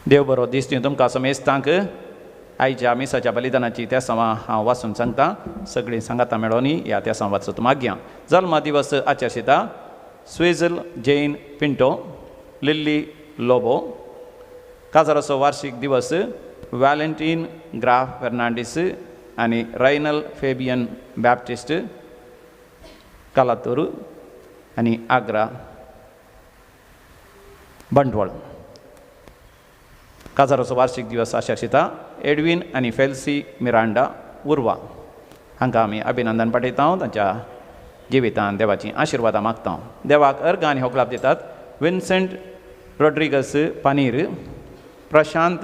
देव बरो दीस दिवं तुमकां समेस्तांक आयच्या मिसाच्या बलिदानाची त्या सवा हांव वाचून सांगता. सगळीं सांगाता मेळोनी ह्या त्या वाचून मागया. जल्म दिवस आचर्शिता स्वेझल जैन पिंटो, लिल्ली लोबो. काजाराचो वार्षिक दिवस व्हॅलेंटीन ग्राफ फेर्नांडीस आनी रायनल फेबियन बॅप्टिस्ट कालातूर आनी आग्रा बंटवळ. काजाराचो वार्षिक दिवस आचर्शिता एडविन आनी फेल्सी मिरांडा उर्वा. हांकां आमी अभिनंदन पाठयता. तांच्या जिवितांत देवाची आशिर्वादां मागता. देवाक अर्घ आनी होगलाप दितात विन्सेंट रॉड्रिगस पानीर, प्रशांत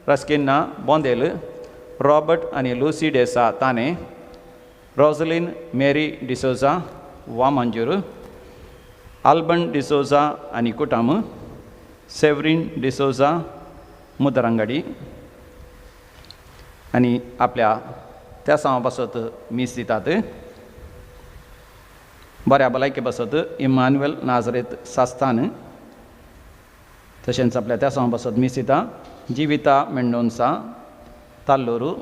रस्किन्ना बोंदेल, रॉबर्ट आनी लुसी डेसा ताने, रोझलिन मेरी डिसोजा वामंजूर, आल्बन डिसोजा आनी कुटुंब, सेवरीन डिसोजा मुदरंगडी आनी आपल्या त्या सांवा बसत मीस दितात. बऱ्या भलायके बसत इमान्युएल नाझरेत सास्तान. तशेंच आपल्या त्या सांवा बसत मीस दिता जिविता मेंडोन्सा ताल्लोरू.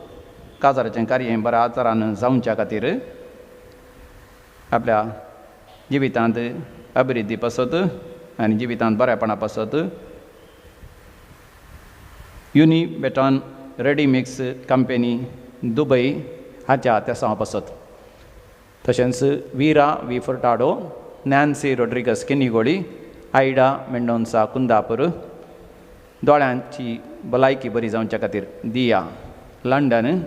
काजाराचें कार्य बऱ्या तरान जावच्या खातीर आपल्या जिवितांत अभिवृद्धी पासत आनी जिवितांत बऱ्यापणा पासत युनिबेटॉन रेडीमिक्स कंपनी दुबय हाच्या त्या सांवा पासत. तशेंच विरा वी फुर्टाडो, नॅन्सी रॉड्रिगस किनिगोडी, आयडा मेंडोन्सा कुंदापूर. दोळ्यांची भलायकी बरी जावच्या खातीर दिया लंडन.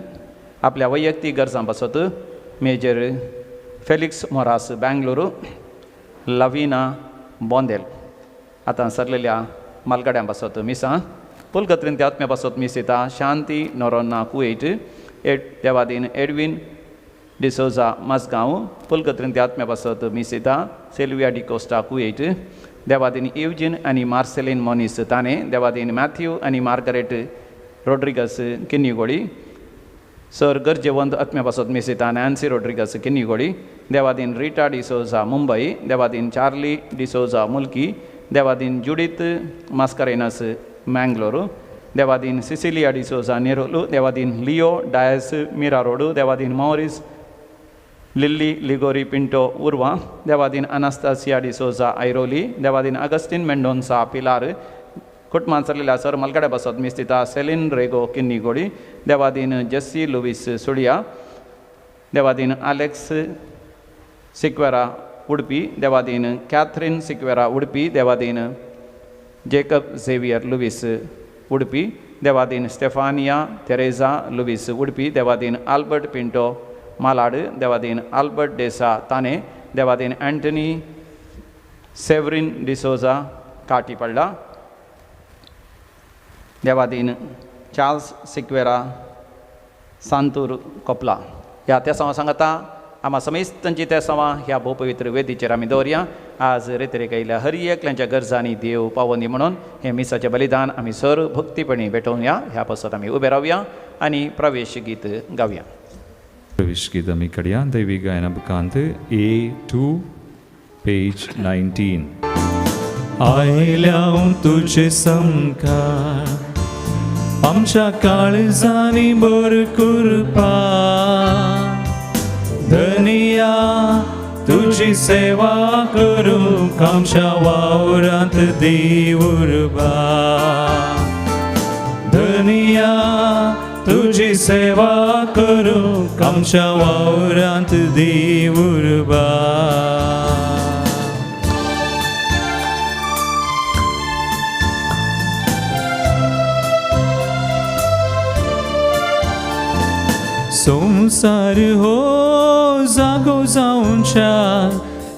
आपल्या वैयक्तीक गरजां पासत मेजर फेलिक्स मोरास बेंगलुरू, लविना बोंदेल. आतां सरलेल्या मालगाड्यां पासत मिसां. पुलकत्रीन त्या आत्म्या पासत मीस दिता शांती नोरोना कुवेट. देवादीन एडविन डिसोजा मजगांव. पुलकत्रीन त्या आत्म्या पासत मीस दिता सेल्विया डिकोस्टा कुवेट. देवादीन इवजिन आनी मार्सेलिन मोनिस ताने. देवादीन मॅथ्यू आनी मार्गरेट रॉड्रिगस किन्निगोडी. सर गरजेवंत आत्म्या पासत मीस दिता नॅन्सी रॉड्रिगस किन्निगोडी. देवादीन रिटा डिसोजा मुंबई. देवादीन चार्ली डिसोजा मुल्की. देवादीन जुडिथ मास्कारेनस मँगलोरू. देवादीन सिसिलिया डिसोजा नेरोलू. देवादीन लिओ डायस मिरारोडू. देवादीन मॉरिस लिल्ली लिगोरी पिंटो उर्वा. देवादीन अनास्तासिया डिसोजा ऐरोली. देवादीन अगस्टिन मेंडोन्सा पिलार. कुटुंबांत सरलेल्या सर मलगड्या बसत मीस दिता सेलिन रेगो किन्निगोडी. देवादीन जेस्सी लुईस सुडिया. देवादीन आलेक्स सिक्वेरा उडपी. देवादीन कॅथरीन सिक्वेरा उडपी. देवादीन जेकब झेवियर लुईस उडपी. देवादीन स्टेफानिया तेरेजा लुईस उडपी. देवादीन आल्बर्ट पिंटो मालाड. देवादीन आल्बर्ट डेसा ताने. देवादीन अँटनी सेवरीन डिसोजा काटी पडला. देवादीन चार्ल्स सिक्वेरा सांतूर कोपला. ह्या त्या सवा सांगता आम्हा समेस्तांची त्या सवा ह्या भोपवित्र वेदीचेर आमी दवरया. आज रेतरेक आयिल्ल्या हर एकल्याच्या गरजांनी देव पावोनी म्हणून हे मिसाचें बलिदान आमी सर भक्तीपणी भेटोवया. ह्या पासत आमी उबे रावया आनी प्रवेश गीत गावया. प्रवेश गीत आमी काडया. दैवी गायना बुकांत A2 पेज 19. आयल्या तुझे समकार आमच्या काळजांनी बर कृपा. धनिया तुझी सेवा करूंक आमच्या वावरांत देवुरबा. धनिया तुझी सेवा करूंक आमच्या वावरांत देवुरबा. संसार हो जागो जावच्या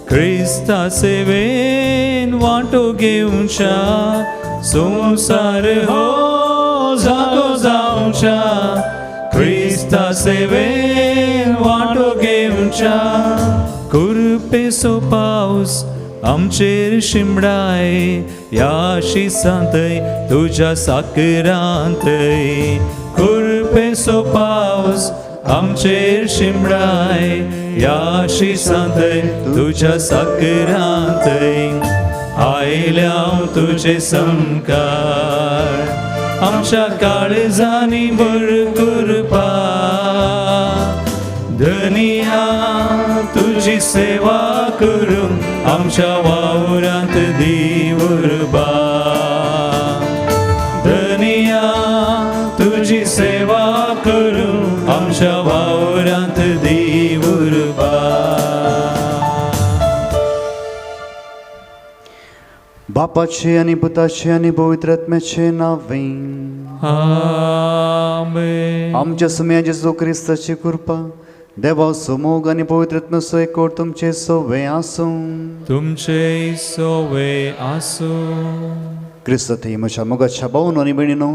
क्रिस्ता सेवेन वांटो घेवच्या. संसार हो जागो जावच्या क्रिस्ता सेवेन वांटो घेवच्या. कुरपेचो पावस आमचेर शिमडाय या शिसांतय तुझ्या साकरांतय कुरपेचो पावस आमचेर शिमडाय या शिसांतय तुझ्या साकरांतय आयल्या तुझे संकार आमच्या काळजांनी भरपूर पा धनिया तुझी सेवा करून आमच्या वावरांत दिवरबा धनिया तुझी सेवा करून आमच्या वावरांत दिवरबा बापाचे आणि पुताचे आणि पवित्र आत्म्याचे नावे आमेन. आमच्या सुम्या जेजू ख्रिस्ताची कृपा देवा समोग आणि पवित्र आत्म्याचो एकवट तुमचे सोवे आसूं तुमचे सोवे आसो क्रिस्त थंय म्हज्या मोगाच्या भावन आनी भयणीनो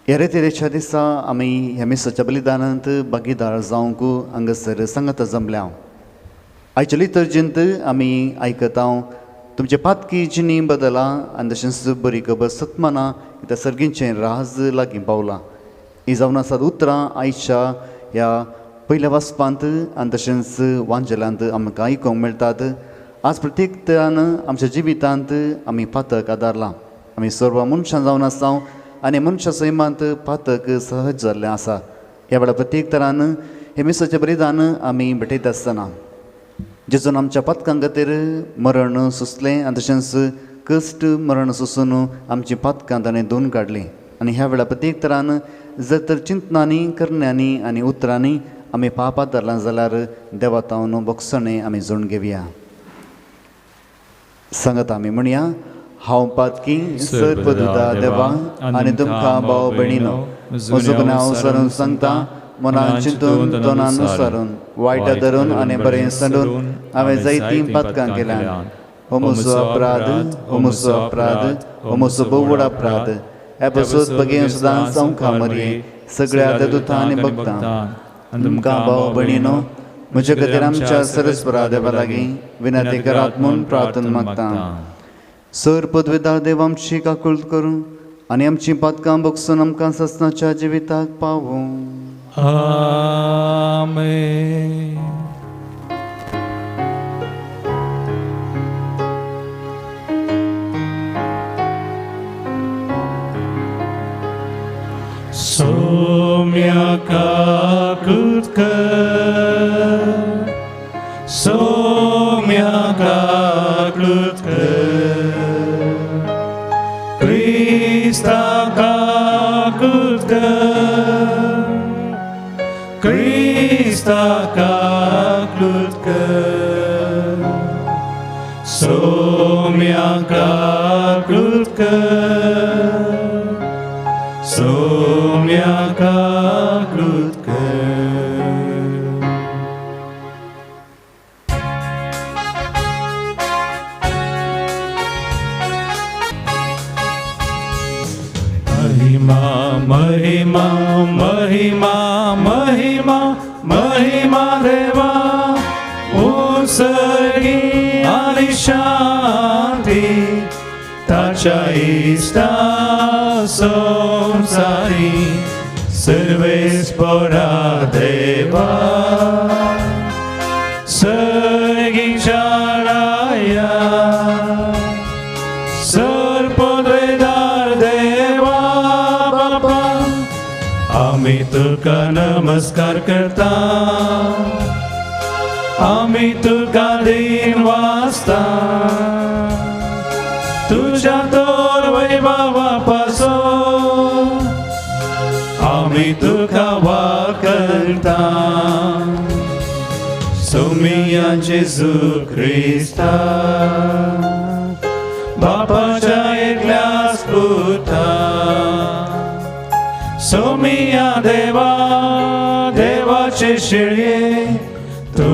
ह्या तरेच्या दिसा आमी ह्या मिसाच्या बलिदानांत भागीदार जावंक हांगासर सांगत जमल्या आयच्या लितर्जींत आमी आयकता तुमचे पातकी जिणी बदला आनी तशेंच बरी खबर सत्माना त्या सर्गींचें राज लागीं पावलां ही जावन आसात उतरां आयच्या ह्या पयल्या वाचपांत आनी तशेंच वांजलांत आमकां आयकूंक मेळटात आज प्रत्येक तरान आमच्या जिवितांत आमी पातक आदारलां आमी सर्व मनशां जावन आसा आनी मनशा सैमांत पातक सहज जाल्लें आसा ह्या वेळार प्रत्येक तरान हे मिसाचें बलिदान आमी भेटयत आसतना जेजून आमच्या पातकां खातीर मरण सोंसलें आनी तशेंच कश्ट मरण सोंसून आमची पातकां ताणें धुवन काडलीं आनी ह्या वेळार प्रत्येक तरान जर तर चिंतनांनी करण्यांनी आनी उतरांनी आमी पापांत धरलां जाल्यार देवातावन बोगसणें आमी जोडून घेवया सांगत आमी म्हणया हांव पातकी सर्पदुदा देवा आनी तुमकां भाव भयणीनो म्हजो गुन्यांव सरून सांगता मनान चिंतून तोंडान विसरून वायटा धरून आनी बरें सांडून हांवें जायतीं पातकां केल्यां हो म्हजो अपराध हो म्हजो अपराध हो म्हजो भोव व्हड अपराध ह्या पासून बगेन सदांच आमकां मरये सगळ्या देवदूतां आनी भक्तां तुमकां भाव भयणीनो म्हजे खातीर आमच्या सरस्वरा देवा लागीं विनंती करात म्हूण प्रार्थना मागता सर पदवेदार देव आमची काकूळ करूं आनी आमची पातकां बोगसून आमकां ससनाच्या जिविताक पावूं आमेन. Somyaka klutkar Somyaka klutkar Krista ka klutkar Krista ka klutkar Somyaka klutkar Somyaka klutkar Mahima, Mahima, Mahima, Mahima, Mahima Deva Usagi Ani Shanti Tacha ista Somsari Serves pora Deva Sergi Sharaya Sar podredar Deva Baba आम्ही तुका नमस्कार करता आम्ही तुका दिन वाचता तुझ्या तोर वैभवापासून आम्ही तुका वाकलता सोमिया जेजू ख्रिस्ता बापाच्या एकल्याच पुता सोमिया देवा देवाचे शिळे तू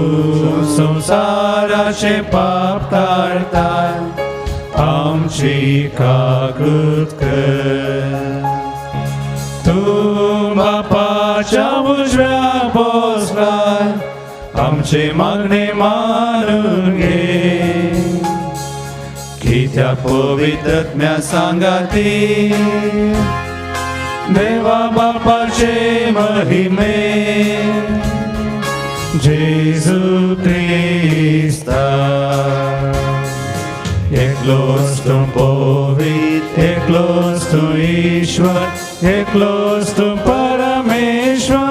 संसाराचे पाप काढताय आमची काकृत कर तू बापाच्या उजव्या बसलाय आमचे मागणे मानून घे त्या पवित्रात्म्या सांगाती देवा बापाचे महिमे जेजू क्रिस्ता एकलोच तू पवित्र एकलोच तू ईश्वर एकलोच तू परमेश्वर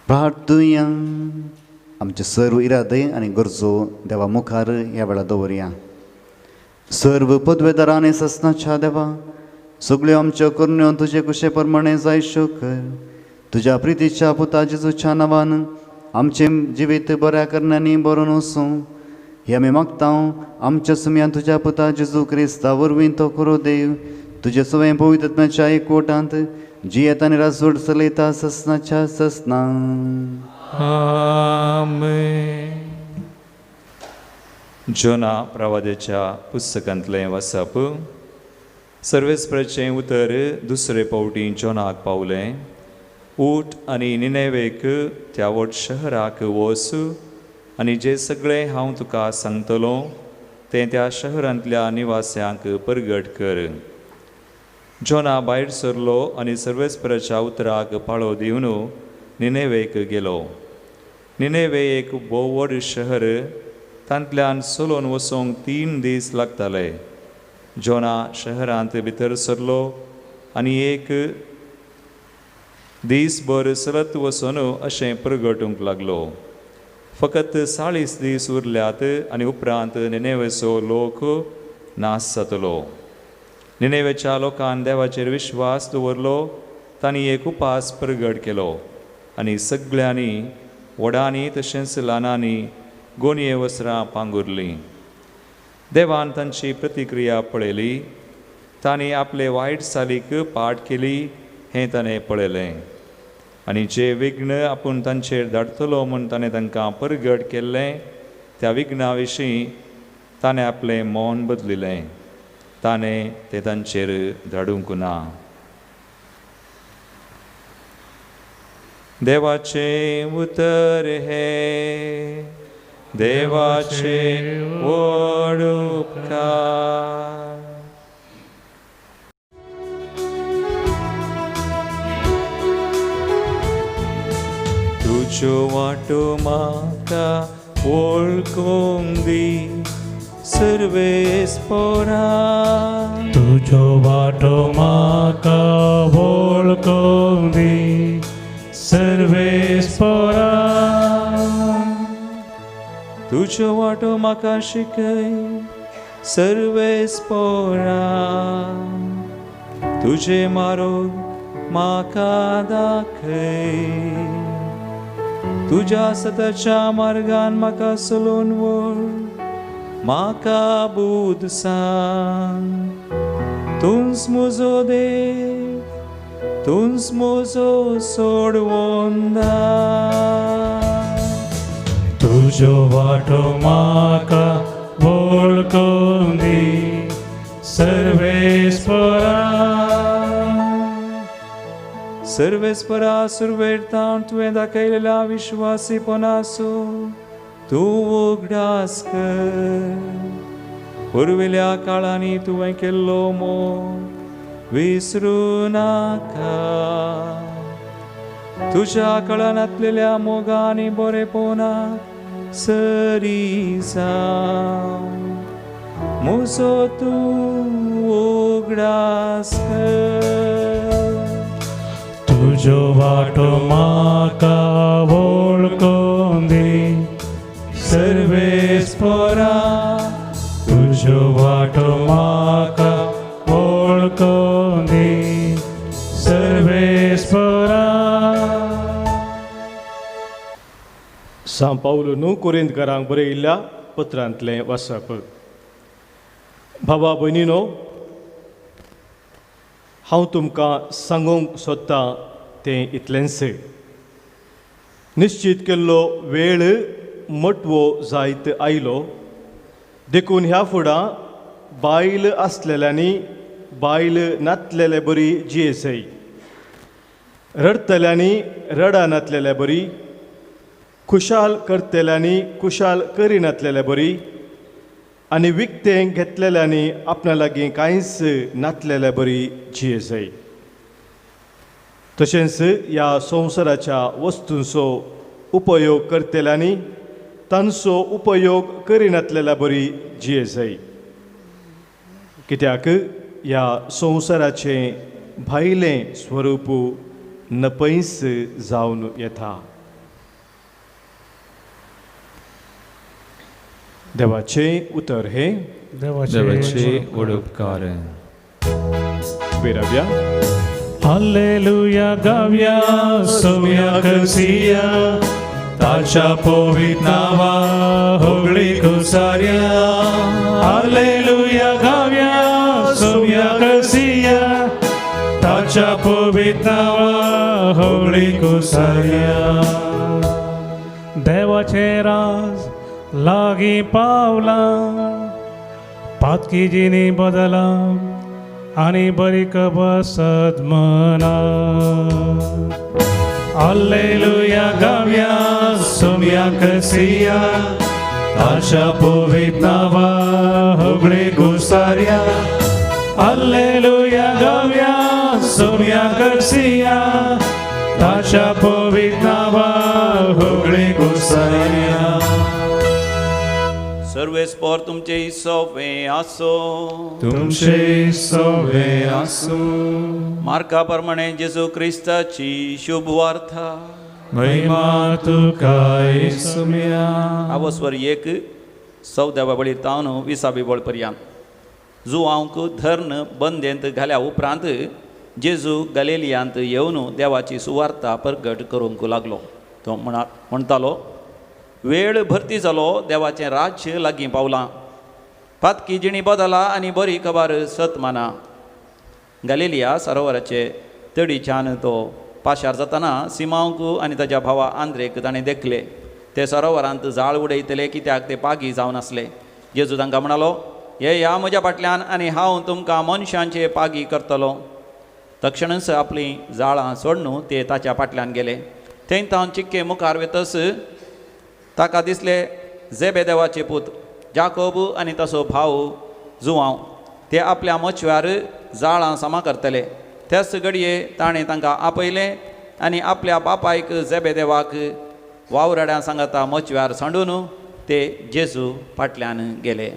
प्रार्थुया आमचे सर्व इरादे आणि गरजो देवा मुखार ह्या वेळा दवरया. सर्व पदवेदारांनी ससनाच्या देवा सगळ्यो आमच्यो करण्यो तुजे कुशे प्रमाणे जायश्यो कर. तुज्या प्रितीच्या पुता जेजूच्या नांवान आमचे जिवीत बऱ्या करण्यानी बरोवन वसूं हे आमी मागता. आमच्या सुमयान तुज्या पुता जेजू क्रिस्ता वरवीं तो करो देव तुजे सवय पवित्रत्म्याच्या एकवटांत जियेत आनी राजवट चलयता ससनाच्या ससना. आमेन. जोना प्रवाद्याच्या पुस्तकांतलें वाचप. सर्वेस्पराचें उतर दुसरे फावटी जोनाक पावलें. ऊठ आनी निनेवेक त्या व्हड शहराक वच आनी जे सगळें हांव तुका सांगतलो तें त्या शहरांतल्या निवास्यांक परगट कर. जोना भायर सरलो आनी सर्वेस्पराच्या उतराक पाळो दिवन निनेवेक गेलो. निनेवे एक भोव व्हड शहर. तांतल्यान चलोन वचोंक 3 दीस लागताले. जोना शहरांत भितर सरलो आनी एक दीसभर चलत वचून अशें प्रगटूंक लागलो. फकत 40 दीस उरल्यात आनी उपरांत निनेवेचो लोक नाश जातलो. निनेवेच्या लोकान देवाचेर विश्वास दवरलो. तांणी एक उपास प्रगट केलो आनी सगळ्यांनी व्हडांनी तशेंच ल्हानांनी गोणये वस्त्रां पांगुरलीं. देवान तांची प्रतिक्रिया पळयली. तांणी आपले वायट चालीक पाट केली हें ताणें पळयलें आनी जे विघ्न आपूण तांचेर धाडटलो म्हूण ताणें तांकां परगट केल्लें त्या विघ्ना विशीं ताणें आपलें मौन बदलिलें. ताणें तें तांचेर धाडूंक ना. देवाचें उतर हे देवाचे व्हड उपकार. तुज्यो वाटो म्हाका वळखूंक दी सर्वेस्परा. तुजो वाटो म्हाका वळखूंक दी सर्वेस्परा. तुजो वाटो म्हाका शिकय सर्वेस्परा. तुजे मार्ग म्हाका दाखय. तुज्या सताच्या मार्गान म्हाका चलोवन व्हर. म्हाका बुद सांग. तूंच म्हजो देव तूंच म्हजो सोडवोंदा. तुजो वाटो म्हाका वळखूंक दी सर्वेस्परा. सर्वेस्परा सुरवेरतां तुवें दाखयलेल्या विश्वासीपणाचो तूं उगडास कर. पुर्विल्या काळांनी तुवें केल्लो मोग विसरूं नाका. तुज्या कळनातलेल्या मोगांनी बरेपणाक सरी जावं. म्हजो तूं उगडास कर. तुजो वाटो म्हाका वळखूंक दी सर्वेस्परा. तुजो वाटो म्हाका वळखूंक दी सर्वेस्परा. सांत पावलो न्हू कोरिंथकारांक बरयिल्ल्या पत्रांतलें वाचप. भावा भयणीनो, हांव तुमकां सांगूंक सोदतां तें इतलेंच. निश्चित केल्लो वेळ मटवो जायत आयलो. देखून ह्या फुडां बायल असलेल्यांनी बायल नातलेले बरी जियेसय. रडतल्यांनी रडा नातलेल्या बरी, खुशाल करतल्यांनी खुशाल करी नातलेल्या बरी, आनी विकतें घेतलेल्यांनी आपणा लागीं कांयच नातलेल्या बरी जियेसय. तशेंच ह्या संवसाराच्या वस्तूंचो उपयोग करतल्यांनी तांचो उपयोग करिनातलेल्या बरी जियेसय. कित्याक ह्या संवसाराचें भायलें स्वरूप नपयस जावन येता. देवाचें उतर हे देवाचे उपकार. पेराव्या. हालेलुया गावया सोम्या कसिया ताच्या पवित्र नावा होगळी कुसार्या. हालेलुया गावया सोम्या कसिया ताच्या पवित्र नावा होगळी कुसार्या. देवाचे राज लागी पावला, पातकी जिनी बदला आणि बरी बसत मना. हालेलुया गावया सोम्या कसिया ताच्या पवित्र नावा होगळे घुसार्या. हालेलुया गावया सोम्या कसिया ताच्या पवित्र नावा होगळे घुसार्या. सर्वेस्पर तुमचे सोवे आसो. तुमचे सोवे आसो. मार्का प्रमाणे जेजू क्रिस्ताची शुभ वार्ता. महिमा तुका येसुम्या. आवस्वर 1 14 बळी तावन 20 बळ पर्यंत जुवांक धर्ण बंदेंत घाल्या उपरांत जेजू गलिलियांत येवन देवाची सुवार्ता प्रगट करूंक लागलो. तो म्हणटालो, वेळ भरती जालो, देवाचें राज्य लागीं पावलां. पातकी जिणी बदला आनी बरी खबर सत माना. गलिलिया सरोवराचे तडीच्यान तो पाशार जातना सिमांक आनी ताच्या भावा आंद्रेक ताणें देखले. ते सरोवरांत जाळ उडयतले कित्याक ते पागी जावन आसले. जेजू तांकां म्हणालो, हे या म्हज्या फाटल्यान आनी हांव तुमकां मनशांचे पागी करतलो. तक्षणच आपलीं जाळां सोडून ते ताच्या फाटल्यान गेले. थंय तावन चिक्के मुखार वेतस ताका दिसले जेबेदेवाचे पूत जाकोब आनी ताचो भाव जुवांव. ते आपल्या मच्छव्यार जाळां सामा करतले. त्याच घडये ताणें तांकां आपयलें आनी आपल्या बापायक जेबेदेवाक वावराड्यां सांगता मच्छव्यार सांडून ते जेजू फाटल्यान गेले.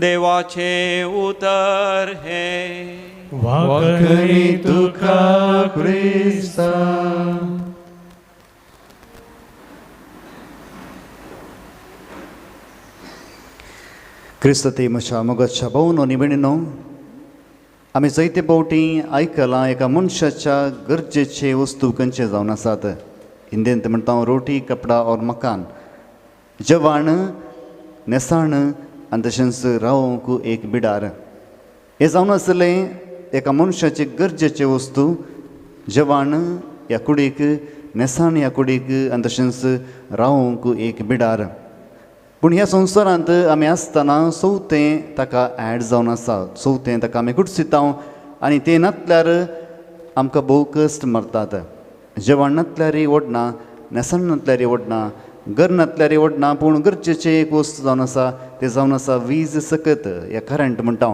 देवाचे उतर हे. वाकणी तुका क्रिस्ता. क्रिस्त ते म्हज्या मोगाच्या भावन आनी भयणीनो, आमी जायते फावटी आयकलां एका मनशाच्या गरजेचे वस्तू खंयचे जावन आसात. हिंदींत म्हणटा रोटी, कपडा और मकान. जेवण, नेसाण आनी तशेंच रावूंक एक बिडार. हे जावन आसलें एका मनशाचे गरजेचे वस्तू. जेवण ह्या कुडीक, नेसाण ह्या कुडीक आनी तशेंच रावूंक एक बिडार. पूण ह्या संवसारांत आमी आसतना चवथें ताका ऍड जावन आसा. चवथें ताका आमी कुडसितांव आनी तें नातल्यार आमकां भोव कश्ट मारतात. जेवण नातल्यार ओडना, नेसाण नातल्यार ओडना, घर नातल्यार ओडना. पूण गरजेचें एक वस्त जावन आसा, तें जावन आसा वीज सकत या करंट म्हणटा.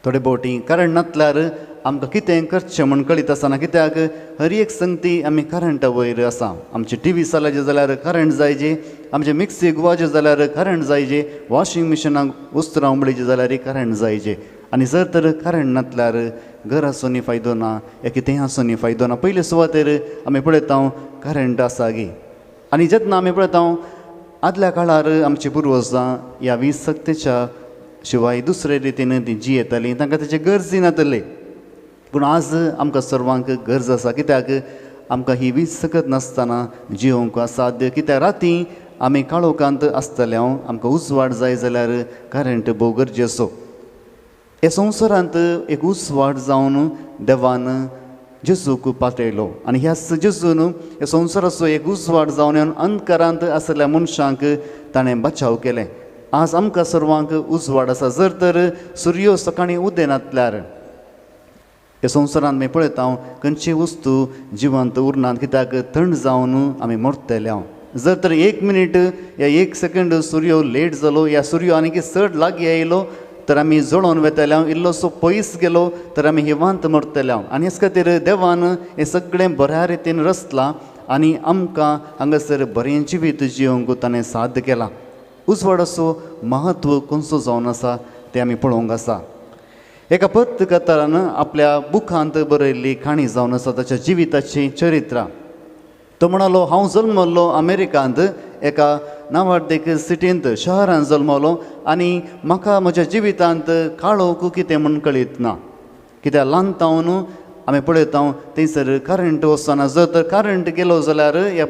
थोडे फावटी करंट नातल्यार आमकां कितें करचें म्हण कळीत आसना. कित्याक हर एक संगती आमी करंटा वयर आसा. आमची टीव्ही चलायचे जाल्यार करंट जायचे, आमचे मिक्सीक वाजे जाल्यार करंट जायचे, वॉशिंग मिशिनाक उस्तरां उमळीचे जाल्यार करंट जायचे. आनी जर तर करंट नातल्यार घर आसूनी फायदो ना, या कितेंय आसूनी फायदो ना. पयले सुवातेर आमी पळयता करंट आसा गे. आनी जेन्ना आमी पळयता आदल्या काळार आमची पुर्वजां ह्या वीज सक्तीच्या शिवाय दुसरे रितीन ती जियेतालीं, तांकां तेचे गरजी नातले. पूण आज आमकां सर्वांक गरज आसा. कित्याक आमकां ही वीज सकत नासतना जियोंक साध्य. कित्याक राती आमी काळोखांत आसतल्यां आमकां उजवाड जाय जाल्यार करंट भोव गरजेचो. हे संवसारांत एक उजवाड जावन देवान जेजूक पातळयलो. आनी ह्याच जेजून ह्या संवसाराचो एक उजवाड जावन अंधकारांत आसलेल्या मनशांक ताणें बचाव केलें. आज आमकां सर्वांक उजवाड आसा. जर तर सूर्यो सकाळीं उदेनातल्यार ह्या संवसारांत आमी पळयता खंयची वस्तू जिवंत उरनात, कित्याक थंड जावन आमी मरतले. जर तर 1 मिनीट या 1 सेकंड सूर्यो लेट जालो, या सूर्यो आनी चड लागीं येयलो तर आमी जळोवन वेतले. इल्लोसो पयस गेलो तर आमी हिवांत मरतले. आनी हेच खातीर देवान हें सगळें बऱ्या रितीन रचलां आनी आमकां हांगासर बरें जिवीत जियोंक ताणें साध्य केलां. उजवाडाचो महत्व खंयचो जावन आसा तें आमी पळोवंक आसा. एका पत्रकारान आपल्या बुकांत बरयल्ली काणी जावन आसा ताच्या जिविताची चरित्रां. तो म्हणलो, हांव जल्मलो अमेरिकांत एका नांवार्थीक सिटींत शहरांत जल्मलो आनी म्हाका म्हज्या जिवितांत काळोख कितें म्हूण कळीत ना. कित्याक ल्हानतावन आमी पळयता थंयसर करंट वचना. जर तर करंट गेलो जाल्यार या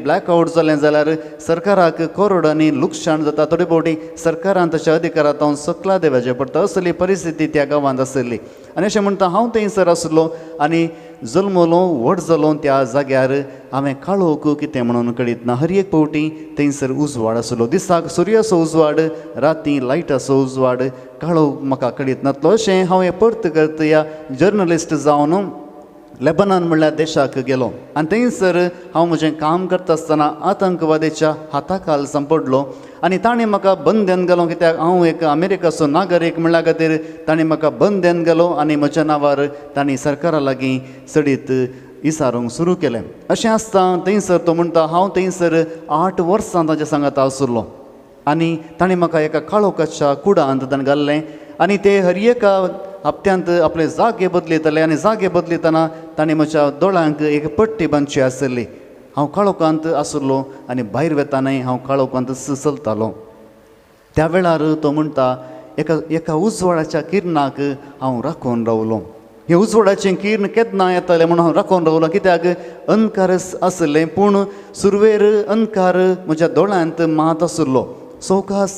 ब्लॅक आउट जालें जाल्यार सरकाराक करोडांनी लुकसाण जाता. थोडे फावटी सरकारान ताच्या अधिकारांत सकला देवाचें पडटा. असली परिस्थिती त्या गांवांत आसली. आनी अशें म्हणटा हांव थंयसर आसलो आनी जल्मलो व्हड जालो त्या जाग्यार हांवें काळोख कितें म्हणून कळीत ना. हर एक फावटी थंयसर उजवाड आसलो. दिसाक सुर्याचो उजवाड, राती लायटाचो उजवाड, काळोख म्हाका कळीत नासलो. अशें हांव हें परत करत या जर्नलिस्ट जावन लेबनान म्हणल्यार देशाक गेलो आनी थंयसर हांव म्हजें काम करता आसतना आतंकवाद्याच्या हाताखाल सांपडलो आनी ताणें म्हाका बंदेन गेलो. कित्याक हांव एक अमेरिकाचो नागरीक म्हणल्या खातीर ताणें म्हाका बंदेन गेलो आनी म्हज्या नांवार तांणी सरकारा लागीं सडीत इसारूंक सुरू केलें. अशें आसता थंयसर तो म्हणटा हांव थंयसर 8 वर्सां ताच्या सांगात आसलो आनी ताणें म्हाका एका काळोखाच्या कुडांत ताणें घाल्लें आनी ते हर एका हप्त्यांत आपले जागे बदलयताले आनी जागे बदलयतना ताणें म्हज्या दोळ्यांक एक पट्टी बांदची आसली. हांव काळोखांत आसलो आनी भायर वेतानाय हांव काळोखांत चलतालो. त्या वेळार तो म्हणटा एका उजवाडाच्या किरणाक हांव राखून रावलो. हे उजवाडाचें किरण केन्ना येतालें म्हणून हांव राखून रावलो. कित्याक अंधकार आसलें पूण सुरवेर अंधकार म्हज्या दोळ्यांत मात आसलो. सवकास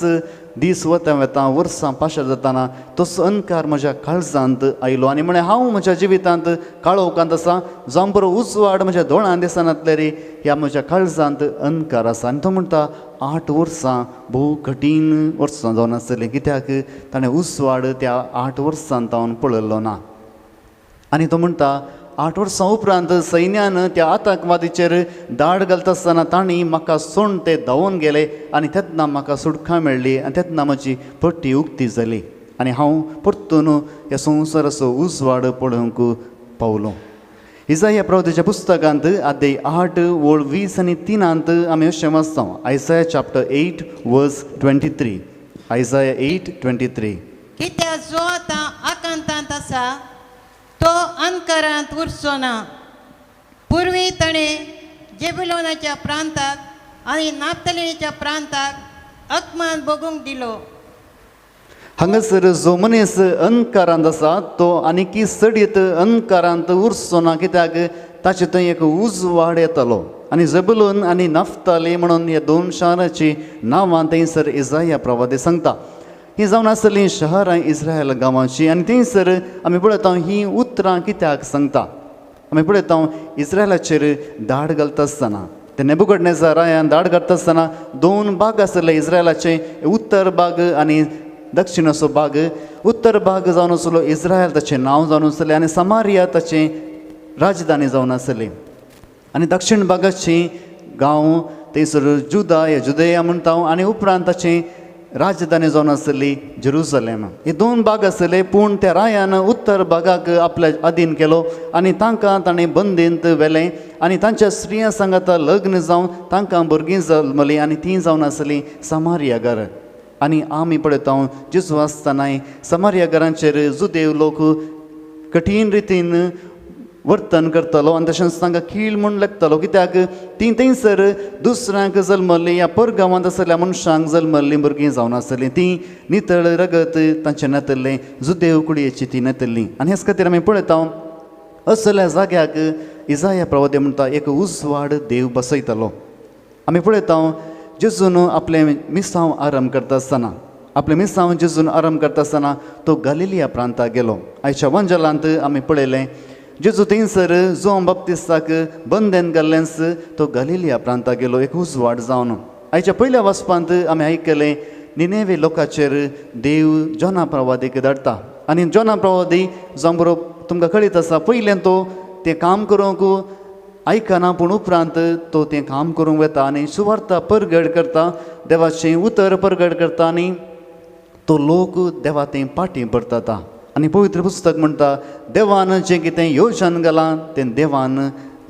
दीस वता वेता वर्सां पाशार जाताना तसो अंधकार म्हज्या काळजांत आयलो आनी म्हळें हांव म्हज्या जिवितांत काळोखांत आसा. जावं बरो उजवाड म्हज्या दोळ्यान दिसनातले रे, ह्या म्हज्या काळजांत अंधकार आसा. आनी तो म्हणटा 8 वर्सां भोव कठीण वर्सां जावन आसलीं. कित्याक ताणें उजवाड त्या 8 वर्सांत हांव पळयल्लो ना. आनी तो म्हणटा 8 वर्सां उपरांत सैन्यान त्या आतंकवादीचेर दाड घालता आसतना तांणी म्हाका सोण ते धांवून गेले आनी तेन्ना म्हाका सुटका मेळ्ळी आनी तेन्ना म्हजी पट्टी उक्ती जाली आनी हांव परतून ह्या संवसाराचो उजवाड पळोवंक पावलो. इसाया प्रवक्त्याच्या पुस्तकांत अध्याय 8 ओळ 20 आनी 3 आमी अशें वाचता. आयसाया चॅप्टर 8 वर्स 23. आयसाया 8:23. कित्याक जो आतां आकांतांत आसा तो अंधकारांत उरचो ना. पूर्वी ताणें जेबुलोनाच्या प्रांताक आनी नाफ्तालीच्या प्रांताक अकमान बगूंक दिलो. हांगासर जो मनीस अंधकारांत आसा तो आनीकी सडीत अंधकारांत उरचो ना. कित्याक ताचे थंय एक उजवाड येतालो. आनी जेबुलोन आनी नाफ्ताली म्हणून ह्या 2 शारांची नांवां थंयसर इसाया प्रवादी सांगता. ही जावन आसलीं शहरां इस्रायल गांवांची आनी थंयसर आमी पळयता ही उतरां कित्याक सांगता. आमी पळयता इस्रायलाचेर दाड घालता आसतना ते नेबुकदनेझारान दाड घालता आसतना 2 भाग आसले इस्रायलाचे, उत्तर भाग आनी दक्षिणाचो भाग. उत्तर भाग जावन आसलो इस्रायल ताचें नांव जावन आसलें आनी समारिया ताचें राजधानी जावन आसली आनी दक्षिण भागाची गांव थंयसर जुदेया म्हणटा आनी उपरांत ताचें राजधानी जावन आसली जेरुसलेम. हे 2 भाग आसले पूण त्या रायान उत्तर भागाक आपल्या अधीन केलो आनी तांकां ताणें बंदेंत व्हेलें आनी तांच्या स्त्रियां सांगात लग्न जावन तांकां भुरगीं जल्मलीं आनी तीं जावन आसलीं समारियागार. आनी आमी पळयता जेजू आसतनाय समारियागारांचेर जुदेव लोक कठीण रितीन वर्तन करतलो आनी तशेंच तांकां कीळ म्हूण लागतलो. कित्याक तीं थंयसर दुसऱ्यांक जल्मल्लीं या परगांवांत आसलेल्या मनशांक जल्मल्लीं भुरगीं जावन आसलीं. तीं नितळ रगत तांचें नेतलें, जुदेव कुडयेची तीं नेतलीं. आनी हेच खातीर आमी पळयता असल्या जाग्याक इसाया प्रवादी म्हणटा एक उजवाड देव बसयतलो. आमी पळयता जेजून आपलें मिसांव आरंभ करता आसतना जेजून आरंभ करता आसतना तो गलिलिया प्रांताक गेलो. आयच्या वंजलांत आमी पळयलें जेजू थंयसर जोन बाप्तिस्ताक बंदेन घाल्लेंस तो गलिलिया प्रांताक गेलो एक उजवाड जावन. आयच्या पयल्या वचपांत आमी आयकलें निनेवे लोकाचेर देव जोना प्रवादीक धाडटा आनी जोना प्रवादी जावं बरो तुमकां कळीत आसा पयलें तो तें काम करूंक आयकना पूण उपरांत तो तें काम करूंक वता आनी सुवार्ता परगट करता देवाचें उतर परगट करता आनी तो लोक देवा तें पाटी पडटा आनी पवित्र पुस्तक म्हणटा देवान जें कितें येवजन घालां तें देवान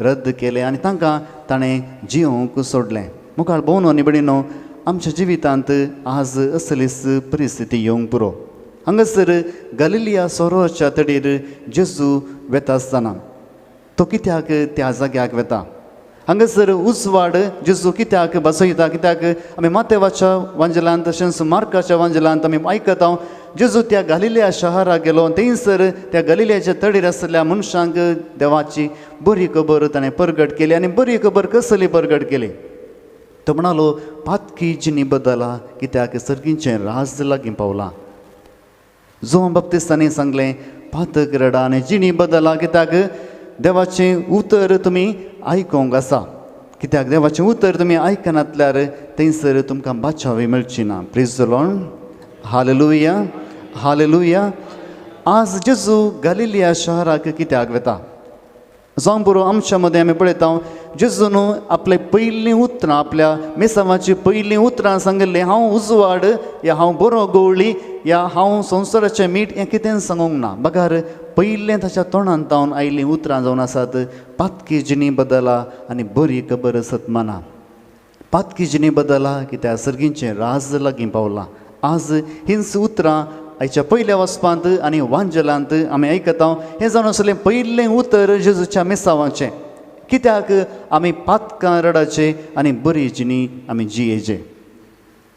रद्द केलें आनी तांकां ताणें जियोंक सोडलें. मुखार भोवन आनी भयणीनो, आमच्या जिवितांत आज असलीच परिस्थिती येवंक पुरो. हांगासर गलिलिया सरोवराच्या तडीर जेजू वेता आसतना तो कित्याक त्या जाग्याक वेता. हांगासर उजवाड जेजू कित्याक बसयता, कित्याक आमी मातेवाच्या वांजलांत तशेंच मार्काच्या वांजलांत आमी आयकता जेजू त्या गलिलिया शहराक गेलो. थंयसर त्या गलिलियाच्या तडीर आसलेल्या मनशांक देवाची बरी खबर ताणें परगट केली आनी बरी खबर कसली परगट केली. तो म्हणालो पातकी जिणी बदला कित्याक सर्गीचें राज लागीं पावलां. जोन बाप्तिस्तांनी सांगलें पातक रडा आनी जिणी बदला कित्याक देवाचें उतर तुमी आयकोंक आसा. कित्याक देवाचें उतर तुमी आयकनातल्यार थंयसर तुमकां बाचावी मेळची ना. Praise the lord. Hallelujah hallelujah. आज जेजू गलिलिया शहराक कित्याक वेता. जावं बरो आमच्या मदें आमी पळयता जेजून आपलें पयलीं उतरां आपल्या मेसावाची पयलीं उतरां सांगलें हांव उजवाड या हांव बरो गवळी या हांव संवसाराचें मीठ हें कितें सांगूंक ना. बगार पयलें ताच्या तोंडांतावन आयलीं उतरां जावन आसात पातकी जिणी बदला आनी बरी खबर सतमाना. पातकी जिणी बदला कित्याक सर्गीचें राज लागीं पावलां. आज हींच उतरां आयच्या पयल्या वचपांत आनी वांजलांत आमी आयकता हें जावन आसलें पयलें उतर जेजूच्या मेसावाचें. कित्याक आमी पातकां रडाचें आनी बरी जिणी आमी जियेचें.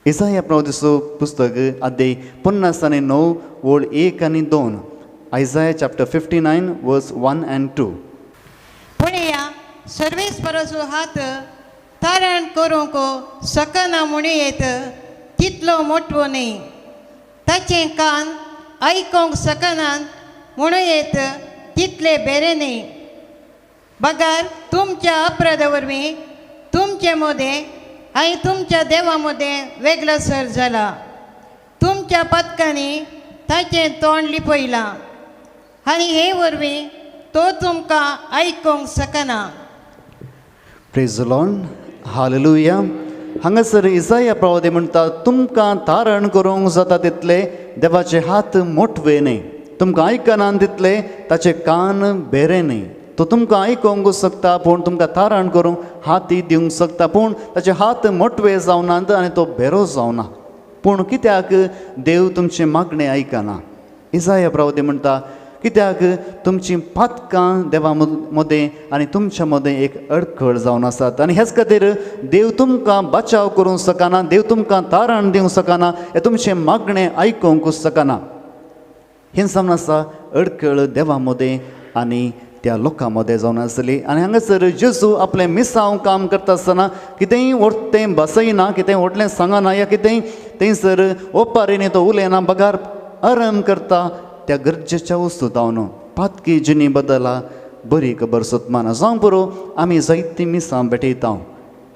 इसाया प्रवादीचो पुस्तक अध्याय 50:9 ओळ 1 आनी 2. Isaiah chapter 59 verse 1 and 2. पुणेया Sarves परसो हात तारण करूंक सकना म्हणू येत तितलो मोठो न्ही. ताचे कान आयकोंक सकनात म्हणू येत तितले बरे न्ही. बगार तुमच्या अपराधा वरवीं तुमचे मदें आनी तुमच्या देवा मदें वेगळासर जाला. तुमच्या पथकांनी ताचें तोंड लिपयलां आनी हे वरवीं तो तुमकां आयकोंक सकना. Praise the lord. हालेलुया. हांगासर इसाया प्रवादी म्हणटा तुमकां तारण करूंक जाता तितले देवाचे हात मोठवे न्ही. तुमकां आयकना तितले ताचे कान बेरे न्ही. तो तुमकां आयकोंक शकता पूण तुमकां तारण करूंक हाती दिवंक शकता पूण ताचे हात मोठवे जावनात आनी तो बेरो जावना. पूण कित्याक देव तुमचें मागणें आयकना. इसाया प्रवादी म्हणटा कित्याक तुमचीं पातकां देवा मदें आनी तुमच्या मदें एक अडखळ जावन आसात आनी हेच खातीर देव तुमकां बचाव करूंक शकना. देव तुमकां तारण दिवंक शकना. हें तुमचें मागणें आयकोंक शकना. हें जावन आसा अडखळ देवा मदें आनी त्या लोकां मदें जावन आसली. आनी हांगासर जेजू आपलें मिसांव काम करता आसतना कितेंय व्हडलें बसयना, कितेंय व्हडलें सांगना या कितेंय थंयसर ओपारीनी तो उलयना. बगार आराम करता त्या गरजेच्या वस्तू जावन पातकी जिणी बदला बरी खबर सतमाना. जावं पुरो आमी जायतीं मिसां भेटयता,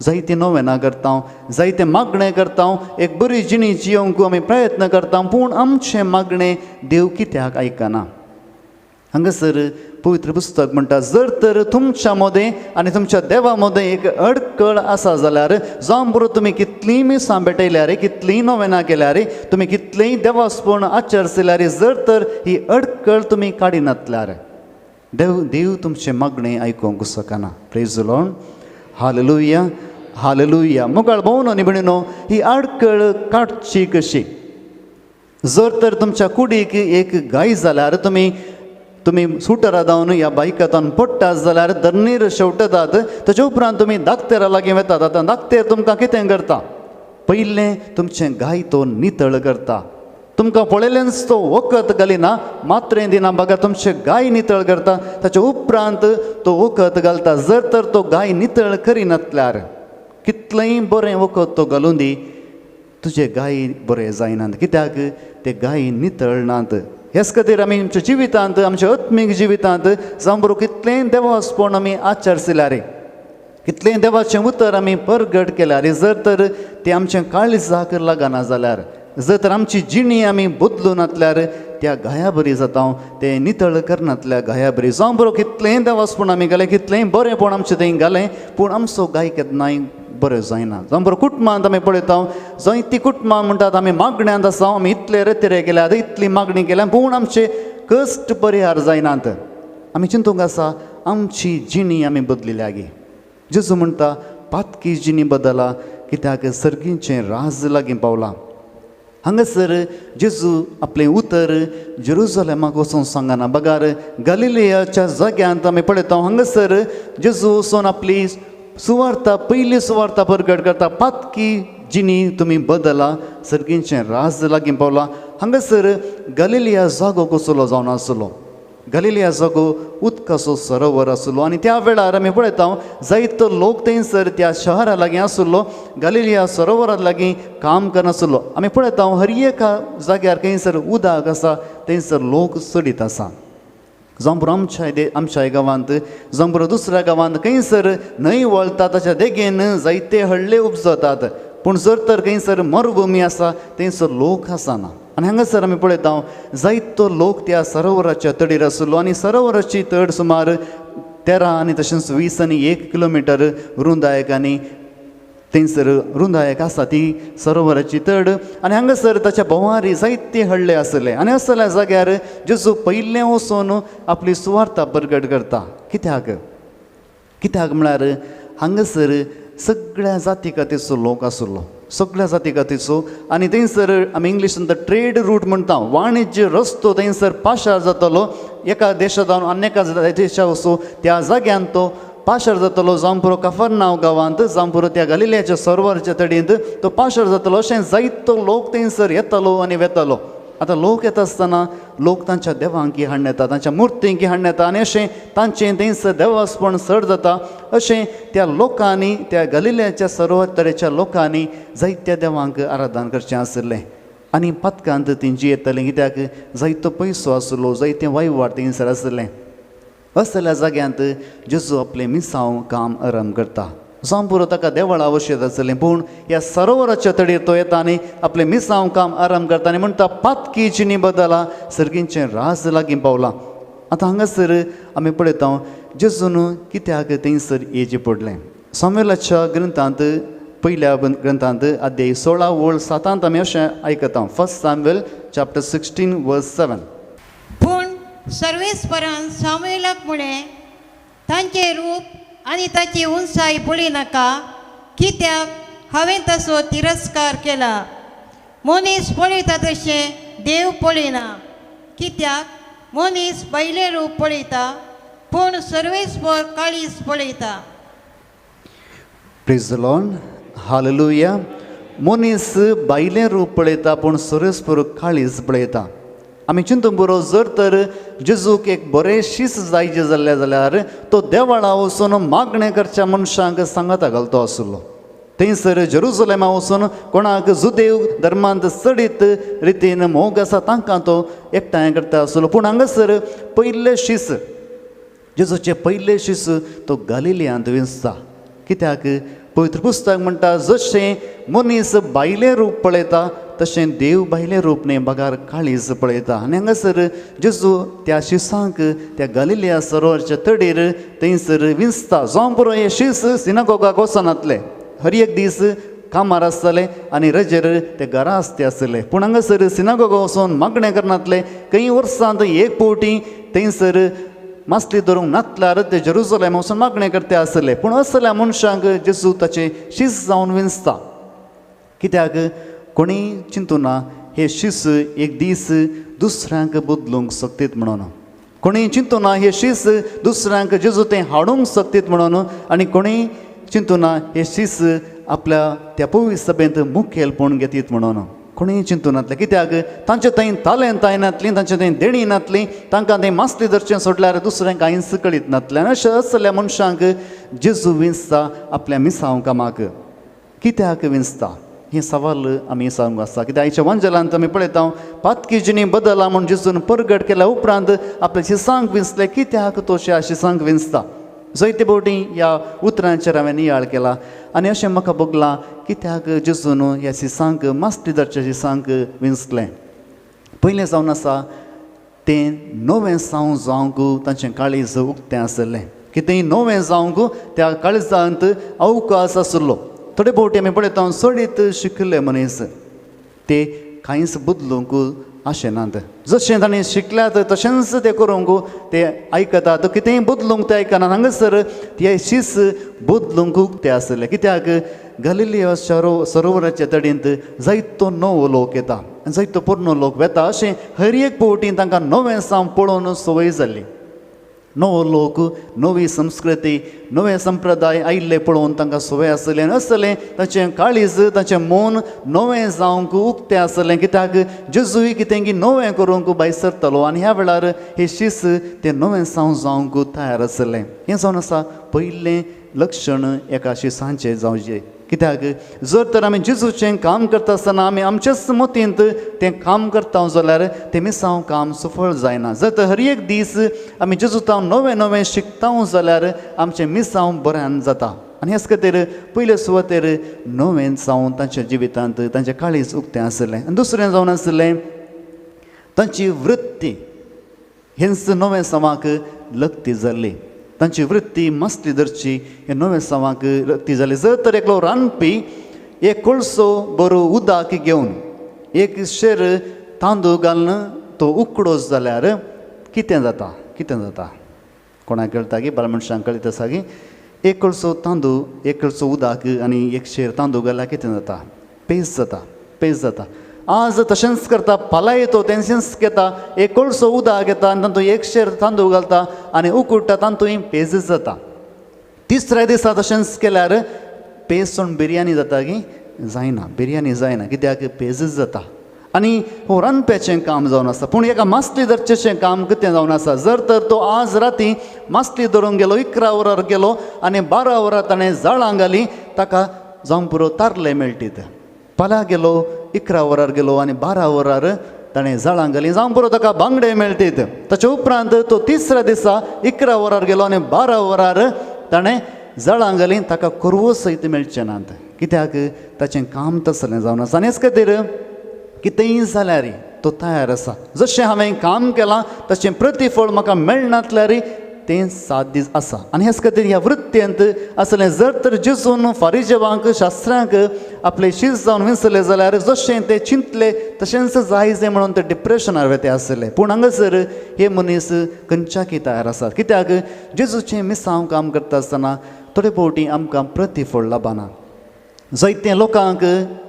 जायतीं नोवेनां करता, जायते मागणें करता, एक बरी जिणी जियोंक आमी प्रयत्न करता पूण आमचें मागणें देव कित्याक आयकना. हांगासर पवित्र पुस्तक म्हणटा जर तर तुमच्या मदें आनी तुमच्या देवा मदें एक अडखळ आसा जाल्यार जावं बरो तुमी कितलींय मिसां भेटयल्यार कितलींय नोवेनां केल्यार तुमी कितलेंय देवास्पण आचरसिल्यार जर तर ही अडखळ तुमी काडिनातल्यार देव तुमचें मागणें आयकोंक शकना. Praise the lord. Hallelujah hallelujah. मुखार भोवन आनी भयणीनो, ही आडखळ काडची कशी. जर तर तुमच्या कुडीक एक गाय जाल्यार तुमी सुटरा जावन ह्या बायकांतून पडटात जाल्यार धरणीर शेवटतात. ताचे उपरांत तुमी धाकतेरा लागीं वेतात. आतां धाकतेर तुमकां कितें करता? पयलें तुमचें गाय तो नितळ करता. तुमकां पळयलेंच तो वखद घालिना, मात्रें दिना. बघा तुमचें गाय नितळ करता. ताचे उपरांत तो वखद घालता. जर तर तो गाय नितळ करिनातल्यार कितलेंय बरें वखद तो घालून दी, तुजे गाय बरें जायनात. कित्याक ते गाय नितळ नात. हेच खातीर आमी आमच्या जिवितांत, आमच्या आत्मीक जिवितांत जावं बरो कितलेंय देवास्पण आमी आचरसिल्यार, कितलेंय देवाचें उतर आमी परगट केल्यार जर तर तें आमचें काळजाक लागना जाल्यार जर तर आमची जिणी आमी बदलूनातल्यार त्या गाया बरी जाता ते नितळ करनातल्या गाया बरी जावं बरो कितलेंय देवासपण आमी घालें कितलेंय बरेंपण आमचें थंय घालें पूण आमचो गाय केन्नाय बरें जायना जावं बरो कुटुंबांत आमी पळयता जायतीं कुटुंबां म्हणटात आमी मागण्यांत आसा आमी इतले रेतेरे केल्या इतली मागणी केल्या पूण आमचे कश्ट परिहार जायनात आमी चिंतूंक आसा आमची जिणी आमी बदलिल्या गे जेजू म्हणटा पातकी जिणी बदला कित्याक सर्गींचें राज लागीं पावलां हांगासर जेजू आपलें उतर जेरुसलेमाक वचून सांगना बगार गलिलियाच्या जाग्यांत आमी पळयता हांगासर जेजू वचून आपली सुवार्ता पयली सुवार्ता प्रकट करता पातकी जिणी तुमी बदला सर्गींचें राज लागीं पावलां हांगासर गलिलिया जागो कसलो जावन आसलो गलिलिया जागो उदकाचो सरोवर आसलो आनी त्या वेळार आमी पळयता जायतो लोक थंयसर त्या शहरा लागीं आसलो गलिलिया सरोवरा लागीं काम करनासलो आमी पळयता हर एका जाग्यार खंयसर उदक आसा थंयसर लोक चडीत आसा जावं बरो आमच्या गांवांत जावं बरो दुसऱ्या गांवांत खंयसर न्हंय वळटा ताच्या देगेन जायते हळडे उपजतात पूण जर तर खंयसर मरुभुमी आसा थंयसर लोक आसना आनी हांगासर आमी पळयता जायतो लोक त्या सरोवराच्या तडीर आसलो आनी सरोवराची तड सुमार 13 आनी तशेंच 20 आनी 1 किलोमिटर रुंदायक आनी थंयसर रुंदायक आसा ती सरोवराची तड आनी हांगासर ताच्या भोंवारी जायते हळडे आसले आनी असल्या जाग्यार जेजू पयलें वचून आपली सुवार्ता प्रगट करता कित्याक म्हळ्यार हांगासर सगळ्या जाती खातीरचो लोक आसलो सगळ्या जाती खातीरचो आनी थंयसर आमी इंग्लिशीन ट्रेड रूट म्हणटा वाणिज्य रस्तो थंयसर पाशार जातालो एका देशांत आनी एका देशा वचूं त्या जाग्यान तो पाशार जातालो जावं पुरो कफरनांव गांवांत जावं पुरो त्या गलिलियाच्या सरोवराच्या तडींत तो पाशार जातालो अशें जायतो लोक थंयसर येतालो आनी वेतालो आतां लोक येता आसतना लोक तांच्या देवांक हाडून येता तांच्या मुर्तींक हाडून येता आनी अशें तांचें थंयसर देवास्पण चड जाता अशें त्या लोकांनी त्या गलिलियाच्या सरोवर तरेच्या लोकांनी जायत्या देवांक आराधन करचें आसलें आनी पथकांत तेंची येतालीं कित्याक जायतो पयसो आसलो जायतें वयवाट थंयसर आसलें असल्या जाग्यांत जेजू आपलें मिसांव काम आरंभ करता जावं पुरो ताका देवळा आवश्यक आसलें पूण ह्या सरोवराच्या तडीर तो येता आनी आपलें मिसांव काम आरंभ करता आनी म्हणटा पातकी जिणी बदला सर्गींचें राज लागीं पावलां आतां हांगासर आमी पळयता जेजून कित्याक थंयसर येवचें पडलें सामुएलाच्या ग्रंथांत पयल्या ग्रंथांत अध्याय 16 वळ 7 आमी अशें आयकता 1 सामुएल चॅप्टर 16 वर्स 7 पूण सर्वेस्परान सामुएलाक म्हळें तांचें रूप आनी ताची उंचाय पळय नाका कित्याक हांवें ताचो तिरस्कार केला मनीस पळयता तशें देव पळयना कित्याक मनीस पयलें रूप पळयता पूण सर्वेस्पर काळीज पळयता प्रेज द लॉर्ड हालेलुया मनीस भायलें रूप पळयता पूण सर्वेस्पर काळीज पळयता आमी चिंतूंक बरो जर तर जेजूक एक बरें शीस जायचें जाल्लें जाल्यार तो देवळा वचून मागणें करच्या मनशांक सांगाता घालतो आसलो थंयसर जेरुसलेमा वचून कोणाक जुदेव धर्मांत चडीत रितीन मोग आसा तांकां तो एकठांय करता आसलो पूण हांगासर पयलें शीस जेजूचें पयलें शीस तो गलिलियांत विंचता कित्याक पवित्र पुस्तक म्हणटा जशें मनीस भायलें रूप पळयता तशें देव भायलें रूप न्ही बगार काळीज पळयता आनी हांगासर जेजू त्या शिसांक त्या गलिलिया सरोवराच्या तडीर थंयसर विंचता जावं पुरो हे शीस सिनागोगाक वचनातले हर एक दीस कामार आसताले आनी रजेर ते घरा आसते आसले पूण हांगासर सिनागोगा वचून मागणें करनातले कई वर्सांत एक फावटी थंयसर मासली धरूंक नातल्यार ते जेरुसलेम वचून मागणें करते आसले पूण असल्या मनशांक जेजू ताचें शीस जावन विंचता कित्याक कोणी चिंतूना हे शीस एक दीस दुसऱ्यांक बदलूंक शकतीत म्हणून कोणी चिंतूना हे शीस दुसऱ्यांक जेजू तें हाडूंक शकतीत म्हणून आनी कोणी चिंतूना हे शीस आपल्या त्या पवित्र सभेंत मुखेलपण घेतीत म्हणून कोणीय चिंतूनातलें कित्याक तांचे थंय तालेंत नातलीं तांचे थंय देणी नातलीं तांकां तें मासली धरचें सोडल्यार दुसऱ्यांक कांयच कळीत नातलें आनी अशें असल्या मनशांक जेजू विंचता आपल्या मिसांव कामाक कित्याक विंचता हें सवाल आमी सांगूंक आसता कित्याक आयच्या वंजलांत आमी पळयता पातकी जिणी बदला म्हूण जेजून परगट केल्या उपरांत आपल्या शिसांक विंचले कित्याक तो शिसांक विंचता जायते फावटी ह्या उतरांचेर हांवें नियाळ केला आनी अशें म्हाका भोगलां कित्याक जेजून ह्या सिसांक मास्तीदरच्या दिसांक विंचलें. पयलें जावन आसा तें नवें साव जावंक तांचें काळीज उक्तें आसलें. कितेंय नवें जावंक त्या काळजांत अवकाश आसलो. थोडे फावटी आमी पळयता चडीत शिकले मनीस ते कांयच बदलूंक आशेनात. जशें ताणें शिकल्यात तशेंच ते करूंक ते आयकतात. कितेंय बदलूंक ते आयकनात. हांगासर हे शीस बदलूंक उक्तें आसलें. कित्याक गलिलिया सरोवराच्या तडींत जायतो नवो लोक येता, जायतो पोरनो लोक वेता. अशें हर एक फावटी तांकां नवें साव पळोवन संवय जाल्ली. नवो लोक, नवी संस्कृती, नवे संप्रदाय आयिल्ले पळोवन तांकां संवय आसलें. आसलें तांचें काळीज, तांचें मन नवें जावंक उक्तें आसलें. कित्याक जेजूय कितें नवें करूंक भायर सरतलो आनी ह्या वेळार हे शीस तें नवें साव जावंक तयार आसलें. हें जावन आसा पयलें लक्षण एका शिसांचें जावचें. कित्याक जर तर आमी जेजूचें काम करता आसतना आमी आमच्याच मतींत तें काम करता जाल्यार तें मिसांव काम सफळ जायना. जर तर हर एक दीस आमी जेजूतां नवें नवें शिकता जाल्यार आमचें मिसांव बऱ्यान जाता. आनी हेच खातीर पयले सुवातेर नवें जावन तांच्या जिवितांत तांचें काळीज उक्तें आसलें. आनी दुसरें जावन आसलें तांची वृत्ती हेंच नवें सावांक लक्ती जाल्ली. तांची वृत्ती मास्तीदरची हे नवें सावांक लक्ती जाली. जर तर एकलो रांदपी एक कोळसो बरो उदक घेवन एक शेर तांदूळ घालून तो उकडो जाल्यार कितें जाता? कितें जाता? कोणाक कळटा की बाल मनशांक कळीत आसा की एक कोळसो तांदूळ, एक कोळसो उदक आनी एक शेर तांदूळ घाल्यार कितें जाता? पेज जाता, पेज जाता. आज तशेंच करता. फाल्यां येतो तेंच घेता, एक कोळसो उदक घेता आनी तातूंत एक शेर तांदूळ घालता आनी उकडटा, तातूंत पेज जाता. तिसऱ्या दिसा तशेंच केल्यार पेज सोडून बिरयानी जाता की जायना, बिरयानी जायना. कित्याक पेज जाता. आनी हो रांदप्याचें काम जावन आसा. पूण एका मास्ती धरचेचें काम कितें जावन आसा? जर तर तो आज राती मास्ती धरूंक गेलो, 11 वरार गेलो आनी 12 वरां ताणें जाळां घाली, ताका जावं पुरो तारले मेळटीत. फाल्यां गेलो 11 वरार गेलो आनी 12 वरार ताणें जाळां घाली, जावं पुरो ताका बांगडे मेळटीत. ताचे उपरांत तो तिसऱ्या दिसा 11 वरार गेलो आनी 12 वरार ताणें जाळां घाली, ताका कोरवो सयत मेळचे नात. कित्याक ताचें काम तसलें जावन आसा. आनी हेच खातीर कितेंय जाल्यार तो तयार आसा. जशें हांवें काम केलां तशें प्रतिफळ म्हाका मेळनातल्यार तें साध्य आसा. आनी हेच खातीर ह्या वृत्तेंत आसलें. जर तर जेजून फारिजेवांक शास्त्रांक आपले शीस जावन विंचले जाल्यार जशें ते चिंतले तशेंच जायजें म्हणून ते डिप्रेशनार वेते आसले. पूण हांगासर हे मनीस खंयच्याकय तयार आसात. कित्याक जेजूचें मिसांव काम करता आसतना थोडे फावटी आमकां प्रतिफळ लाभना. जायते लोकांक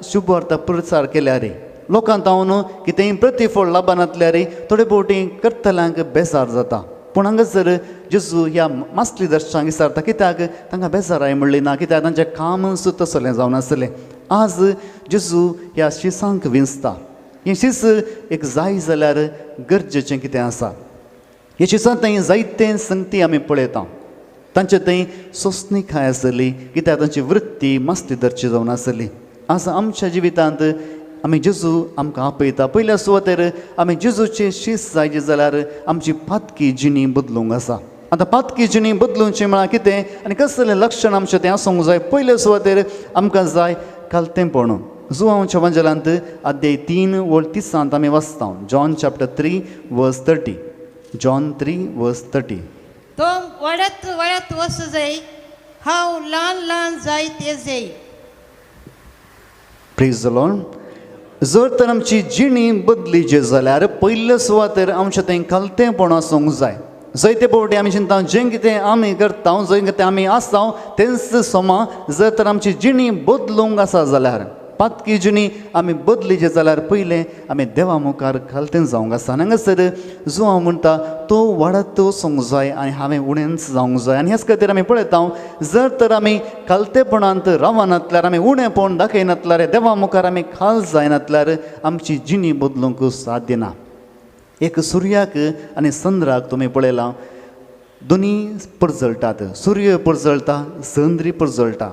शुभ वार्ता प्रचार केल्यार लोकांक तावन कितेंय प्रतिफळ लाभनातल्यार थोडे फावटी करतल्यांक बेजार जाता. पूण हांगासर जेजू ह्या मास्ती दर्शनाक विचारता कित्याक तांकां बेजाराय म्हणली ना. कित्याक तांचें कामच तसलें जावन आसलें. आज जेजू ह्या शिसांक विंचता. हें शीस एक जाय जाल्यार गरजेचें कितें आसा? हे शिसांत थंय जायते संगती आमी पळयता. तांचे थंय सोंसणीकाय आसली. कित्याक तांची वृत्ती मास्ती धरची जावन आसली. आज आमच्या जिवितांत आमी जेजू आमकां आपयता. पयल्या सुवातेर आमी जेजूचें शीस जायचें जाल्यार आमची पातकी जिणी बदलूंक आसा. आतां पातकी जिणी बदलूंची म्हळ्यार कितें आनी कसलें लक्षण आमचें तें आसूंक जाय? पयल्या सुवातेर आमकां जाय कालतेंपण. जुवांच्या वंजलांत अध्याय 3 वळ 30 आमी वाचता. जॉन चॅप्टर 3 वर्स 30. जॉन 3 वर्स 30. तो वाडत वाडत वचूं जाय, हांव ल्हान ल्हान जायत येजय. Praise the Lord. जर तर आमची जिणी बदलीची जाल्यार पयल्या सुवातेर आमचें तें कालतेंपण आसूंक जाय. जायते फावटी आमी चिंता जें कितें आमी करता, जें कितें आमी आसता तेंच सोमा. जर तर आमची जिणी बदलूंक आसा जाल्यार पातकी जिणी आमी बदलीचे जाल्यार पयलें आमी देवा मुखार कालतें जावंक आसा. हांगासर जो हांव म्हणटा तो वाडत वचूंक जाय आनी हांवें उणेंच जावंक जाय. आनी हेच खातीर आमी पळयता जर तर आमी कालतेपणांत रावनातल्यार आमी उणेपण दाखयनातल्यार देवा मुखार आमी खाल जायनातल्यार आमची जिणी बदलूंक साध्य ना. एक सुर्याक आनी चंद्राक तुमी पळयलां दोनी परजळटात. सूर्य परजळटा, चंद्री परजळटा.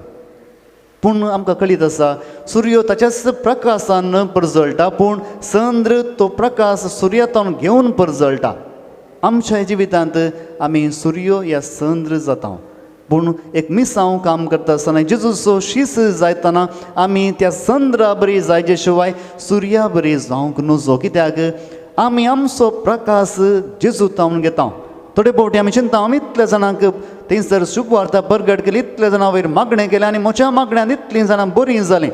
पूण आमकां कळीत आसा सूर्य ताच्याच प्रकाशान परजळटा पूण चंद्र तो प्रकाश सुर्यातावन घेवन परजळटा. आमच्या जिवितांत आमी सूर्य या चंद्र जाता. पूण एक मिसांव काम करता आसतना जेजूचो शीस जायतना आमी त्या चंद्रा बरी जायचे शिवाय सुर्या बरी जावंक नजो, कित्याक आमी आमचो प्रकाश जेजूतावन घेता. थोडे फावटी आमी चिंता आमी इतल्या जाणांक थंयसर शुभ वार्ता परगट केली, इतल्या जाणां वयर मागणें केलें आनी म्हज्या मागण्यान इतलीं जाणां बरीं जालीं,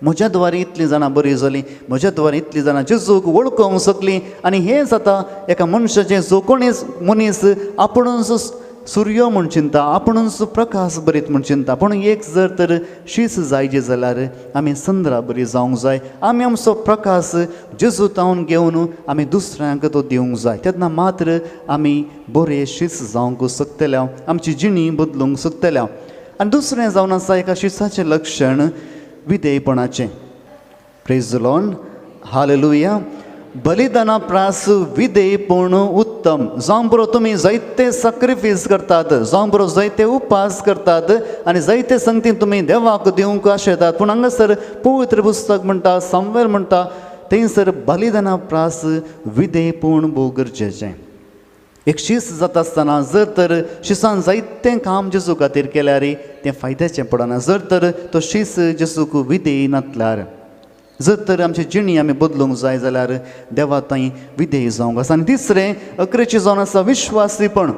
म्हज्या द्वारे इतलीं जाणां बरीं जालीं, म्हज्या द्वारे इतलीं जाणां जेजूक वळखूंक शकलीं. आनी हें जाता एका मनशाचें जो कोणी मनीस आपुणूच सुर्यो म्हूण चिंता, आपुणूच प्रकाश बरीत म्हूण चिंता. पूण एक जर तर शीस जायची जाल्यार आमी चंद्रा बरी जावंक जाय. आमी आमचो प्रकाश जेजूतावन घेवन आमी दुसऱ्यांक तो दिवंक जाय. तेन्ना मात्र आमी बरे शीस जावंक शकतल्या, आमची जिणी बदलूंक शकतल्या. आनी दुसरें जावन आसा एका शिसाचें लक्षण विधेयपणाचें. Praise the lord, hallelujah. बलिदाना प्रास विधेयपण उत्तम. जावं बरो तुमी जायते सॅक्रिफीस करतात, जावं बरो जायते उपास करतात आनी जायते संगती तुमी देवाक दिवंक आशेतात, पूण हांगासर पवित्र पुस्तक म्हणटा, सामुएल म्हणटा, थंयसर बलिदाना प्रास विधेयपण भोव गरजेचें. एक शीस जाता आसतना जर तर शिसान जायतें काम जेजू खातीर केल्यार तें फायद्याचें पडना. जर तर तो शीस जेजूक विधेय नातल्यार, जर तर आमची जिणी आमी बदलूंक जाय जाल्यार देवा थंय विधेय जावंक आसा. आनी तिसरें अकरेचें जावन आसा विश्वासीपण.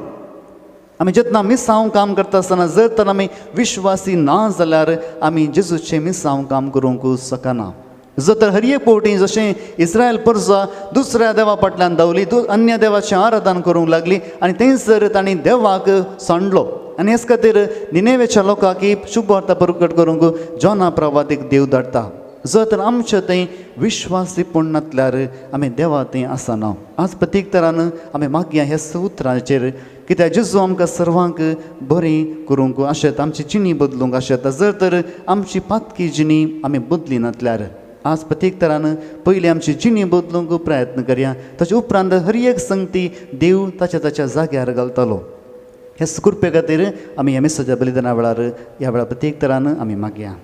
आमी जेन्ना मिसांव काम करता आसतना जर तर आमी विश्वासी ना जाल्यार आमी जेजूचें मिसांव काम करूंक शकना. जर तर हर एक फावटी जशें इस्रायल परजा दुसऱ्या देवा फाटल्यान धांवली, अन्य देवाचें आराधन करूंक लागली आनी थंयसर तांणी देवाक सांडलो. आनी हेच खातीर निनेवेच्या लोकांक ही शुभ वार्ता प्रकट करूंक जोना प्रवादीक देव धाडटा. जर तर आमचे थंय विश्वासीपण नातल्यार आमी देवा थंय आसना. आज प्रत्येक तरान आमी मागया ह्या उतराचेर, कित्याक जेजू आमकां सर्वांक बरें करूंक आशेता, आमची जिणी बदलूंक आशेता. जर तर आमची पातकी जिणी आमी बदली नातल्यार आज प्रत्येक तरान पयलीं आमची जिणी बदलूंक प्रयत्न करया. ताचे उपरांत हर एक संगती देव ताच्या जाग्यार घालतलो. हे कृपे खातीर आमी ह्या मिसाच्या बलिदाना वेळार ह्या वेळार प्रत्येक तरान आमी मागया.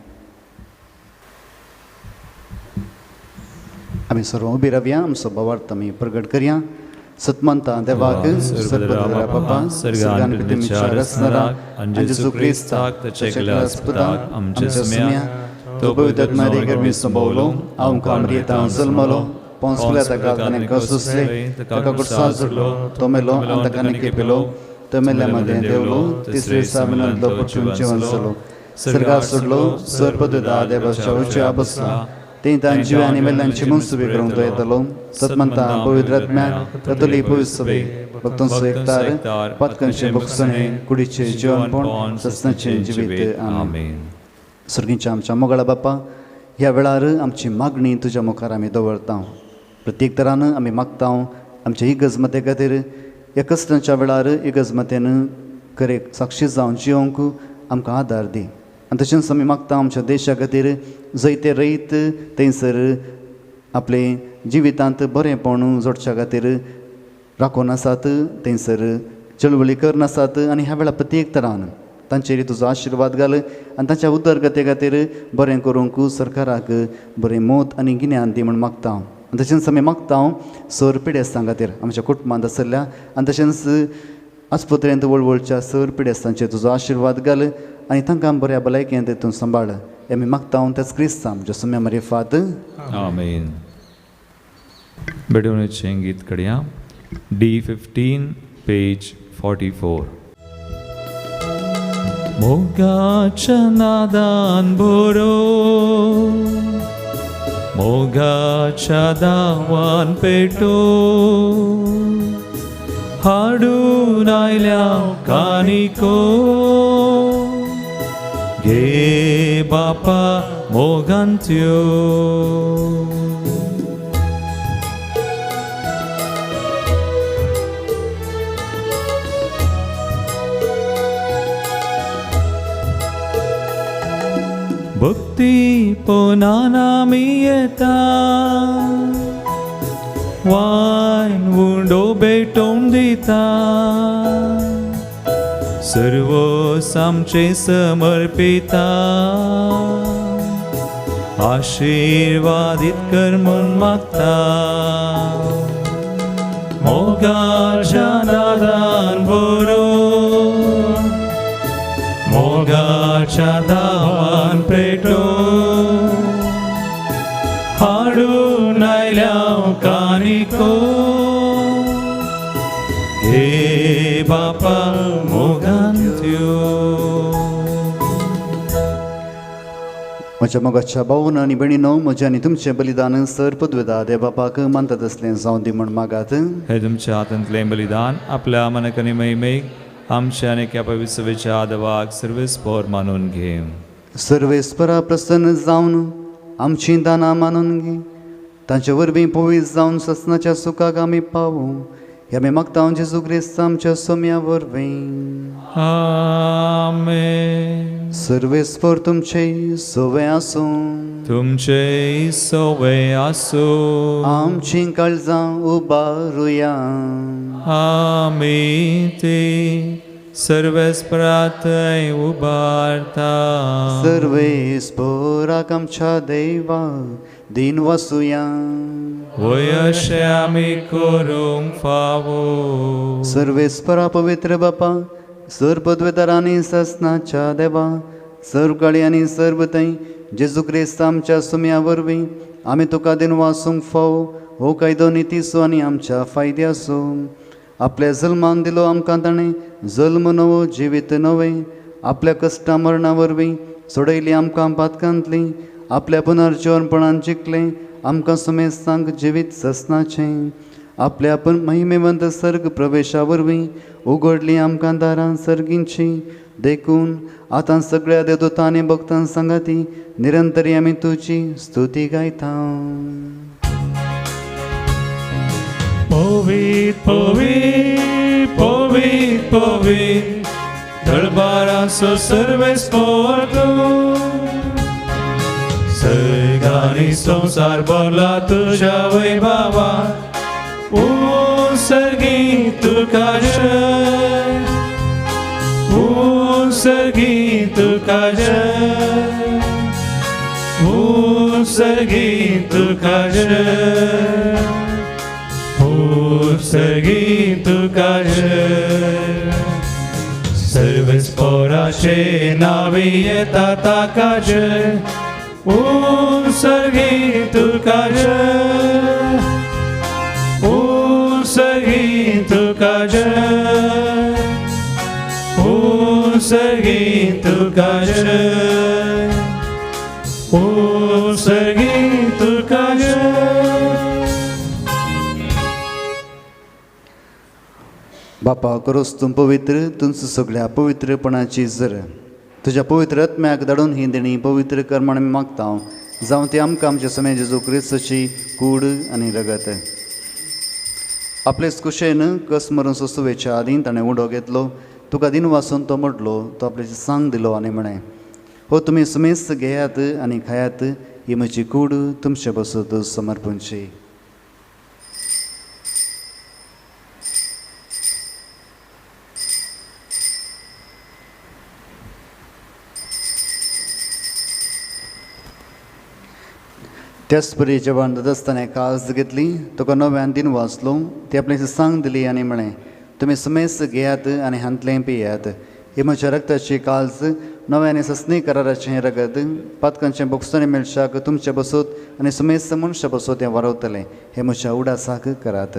आमी सर्व उबी रावया, आमचो भावार्थ आमी प्रगट करया. सतमंता देवाक सर्वधरा बापा सर्गान पृथ्वीचेर आसनाराक आनी जेजू क्रिस्ताक ताचे एकल्यास्पदाक आमचे सम्या तो पवित्र आत्म्यारी गरमी संभोवलो, हांव कामरियेतां जल्मलो, पोंस पिलाता काळांत कसुसले, ताका कुडसार जोडलो, तो मेलो आनी ताका निके पेलो, तो मेल्ल्या मदें देवलो, तिसरे दिसा मिनंतलो परतून जिवन जालो, सर्गार सोडलो, सर्पदूता देवाच्या उंचार बसला, तें तांची जिवे आनी मेल्ल्यांची मनसुबी करूंक तो येतलो. सतमंता पवित्र आत्म्याक कतोलीक पवित्र सभे भक्तांचो एकठार पातकांचे भोगसणे कुडीचे जिवनपण ससनाचें जिवीत. आमेन. सर्गीच्या आमच्या मोगाळा बापा, ह्या वेळार आमची मागणी तुज्या मुखार आमी दवरता. प्रत्येक तरान आमी मागता आमच्या इगजमते खातीर ह्या कश्टांच्या वेळार इगजमतेन खरें साक्षी जावन जिवंक आमकां आदार दी. आनी तशेंच आमी मागता आमच्या देशा खातीर जायते रयत थंयसर आपले जिवितांत बरेंपण जोडच्या खातीर राखून आसात, थंयसर चळवळी करन आसात. आनी ह्या वेळार प्रत्येक तरान तांचेर तुजो आशिर्वाद घाल आनी तांच्या उदरगते खातीर बरें करूंक सरकाराक बरें मोत आनी गिन्यान दी म्हूण मागता. आनी तशेंच आमी मागता सर पिडेस्तां खातीर आमच्या कुटुंबांत आसल्या, आनी तशेंच आस्पत्रेंत वळवळच्या सर पिडेस्तांचेर तुजो आशिर्वाद घाल आनी तांकां बऱ्या भलायकेंत तूं सांबाळ. आमी मागता त्याच क्रिस्तांव जो सम्या मारिफात. आमेन. बेडवणेचें गीत कड्या D15 पेज 44. मोगाच्या नादान बरो मोगाच्या दावान पेटो हाडून आयल्या कानिको गे बापा मोगांत्यो. भक्ती पोनान आमी येता वायन उंडो भेटोवन दिता सर्व आमचे समर्पिता आशीर्वादीत कर म्हूण मागता. मोगाच्या नादान बरो देवाच्या दावान पेटो हाडून आयल्या कानिको हे बापा मोगान त्यो म्हज्या मोगाच्या भावन आनी भयणीनो म्हजें आनी तुमचें बलिदान सर पदवेदा देव बापाक मानता तसलें जावं दी म्हण मागात हे तुमच्या हातांतलें बलिदान आपल्या मनकनी महिमेक आमच्या आनी त्या पवित्रच्या आदवाक सर्वेस्पोर मानून घे. सर्वेस्परा प्रसन्न जावन आमची दानां मानून घे. तांचे वरवीं पवित्र जावन ससनाच्या सुखाक आमी पावूं हे आमी मागता जेजू क्रिस्त आमच्या सोम्या वरवीं. आमेन. सर्वेस्पर तुमचे सोवे आसूं तुमचे सवय आसो आमची काळजां उबारुया. आमी ते सर्वेस्पराथंय उबारता. सर्वेस्पराक आमच्या देवा दिन वासुया. वय अशें आमी करूंक फावो. सर्वेस्परा पवित्र बापा सर पदवेदारांनी ससनाच्या देवा सर्व काळी आनी सर्व थंय जेजू क्रिस्त आमच्या सुम्या वरवीं आमी तुका दिन वासूंक फावो हो कायदो नितीसो आनी आमच्या फायद्याचो. आपल्या जल्मान दिलो आमकां ताणें जल्म नवो जिवीत नवें. आपल्या कश्टा मरणा वरवीं सोडयली आमकां पातकांतली. आपल्या पुनर्जीवनपणान जिखलें आमकां समेस्तांक जिवीत ससनाचें. आपल्या महिमेवंत सर्ग प्रवेशा वरवीं उगडली आमकां दारां सर्गींची. देखून आतां सगळ्या देवदूतांनी भक्तां सांगाती निरंतरी आमी तुजी स्तुती गायता. पवित्र पवित्र पवित्र पवित्र दरबाराचो सर्वेस्पर तूं. सर्गानी संसार भरला तुझ्या वैभवान. सर्गी तुका जय सर्गी तुका जय सर्गी तुका जय सर्गी तुका जय. सर्वेस्पराचे नावे येता ताका जय. सर्गी तुका जय सर्गी तुका जय सर्गी तुका जय सर्गी तुका जय. बापा करोस तूं पवित्र तुमच सगळ्या पवित्रपणाची जर तुज्या पवित्र आत्म्याक धाडून ही देणी पवित्र कर म्हण मागता. जावं ती आमकां आमचे समय जेजू क्रिस्ताची कूड आनी रगत. आपलेच कुशेन कस मरून सुवेच्या आदीं ताणें उडो घेतलो. तुका दिन वासून तो म्हटलो तो आपल्याची सांग दिलो आनी म्हणें हो तुमी समेस्त घेयात आनी खायात ही म्हजी कूड तुमचे बसत समर्पणची. त्याच परी जेवण दसताना कास घेतली तुका नव्यान दिन वाचलो ती आपल्याची सांग दिली आनी म्हणें तुमी समेस्त घेयात आनी हांतलें पियात ही म्हज्या रक्ताची काल्स नव्याने ससनी कराराचें रगत पातकांचें बोक्सांनी मेळशाक तुमचे बसत आनी समेस्त मनशां बसत हें वारवतलें हें म्हज्या उडासाक करात.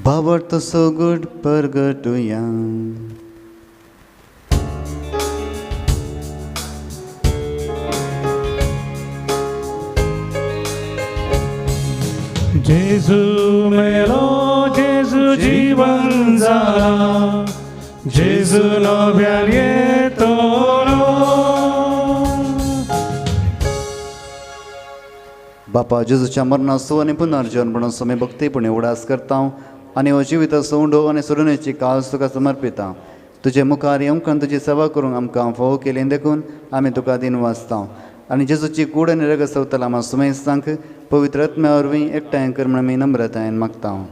भावार्थ सोगड परगटुया. जेजू मेलो जेजू जीवन जाला जेजू नव्यान येतलो. बापा जेजूच्या मरणाचो आनी पुनर्जीवनपणाचो आमी भक्तीपणे उडास करता आनी हो जिविताचो उंडो आनी सोडुणेची कास तुका समर्पिता. तुजे मुखार येवंक आनी तुजी सेवा करूंक आमकां फावो केलें देखून आमी तुका दिन वाचता आनी जेजूची कूड आनी रगत सवतला आमकां सुमेस्तांक पवित्र आत्म्या वरवीं एकठांय कर म्हण आमी नम्रतायेन मागता.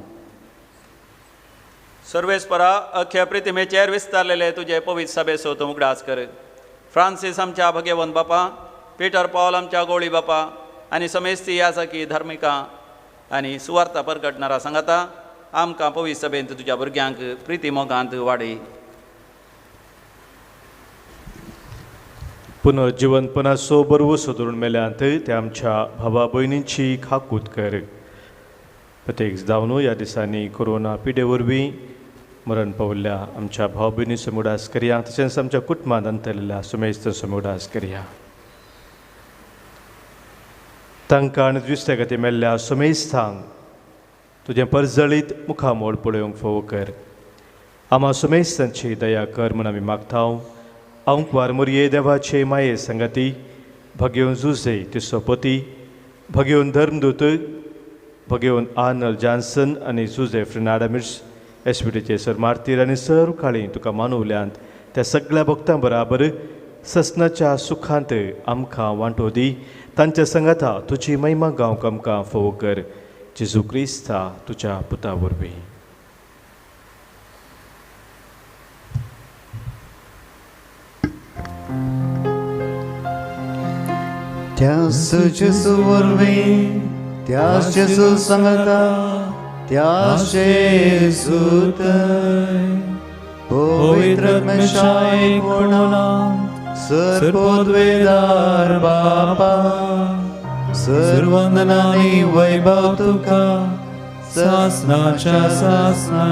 सर्वेस्परा अख्ख्या प्रितिमेचेर विस्तारलेले तुजे पवित्र सभेचो तूं उगडास कर. फ्रांसीस आमच्या भगेवन बापा, पीटर पॉल आमच्या गोळी बापा, आनी समेस्ती आसा की धर्मिकां आनी सुवार्ता परगटणारा सांगाता आमकां पवित्र सभेंत तुज्या भुरग्यांक प्रिती मोगांत वाडय. पुनर्जीवनपणाचो बरवो सोदून मेल्यांत ते आमच्या भावा भयणींची खाकूत कर. प्रत्येक जावन ह्या दिसांनी कोरोना पिडे वरवीं मरण पावल्ल्या आमच्या भाव भयणीचो मुडास करया, तशेंच आमच्या कुटुंबांत अंतरलेल्या सुमेस्तांचो मुडास करया. तांकां आनी दुसऱ्या खातीर मेल्ल्या सुमेस्तांक तुजें परजळीत मुखामोल पळोवंक फोव कर. आम्हा सुमेस्तांची दया कर म्हूण आमी मागतांव. अंकवार मोरये देवाचे माये संगती, भगयोन जुजे तिचो पती, भगयोन धर्मदूत, भगयोन आर्नल जॉन्सन आनी जुजे फ्रेनाडामिर्स, एसपीटीचे सर मार्तीर आनी सर्व काळी तुका मानवल्यांत त्या सगळ्या भक्तां बराबर ससनाच्या सुखांत आमकां वांटो दी. तांच्या संगता तुजी महिमा गावंक आमकां फोव कर. जेजू क्रिस्ता तुज्या पुता वरवीं. त्याच जेजू वरवीं, त्याच जेजू सांगता, त्याच जेजू पवित्र आत्म्याच्या कोणांत सर्वोद्वेदार बापा, सर्वंदनांनी वैभव तुका सासनाच्या सासना.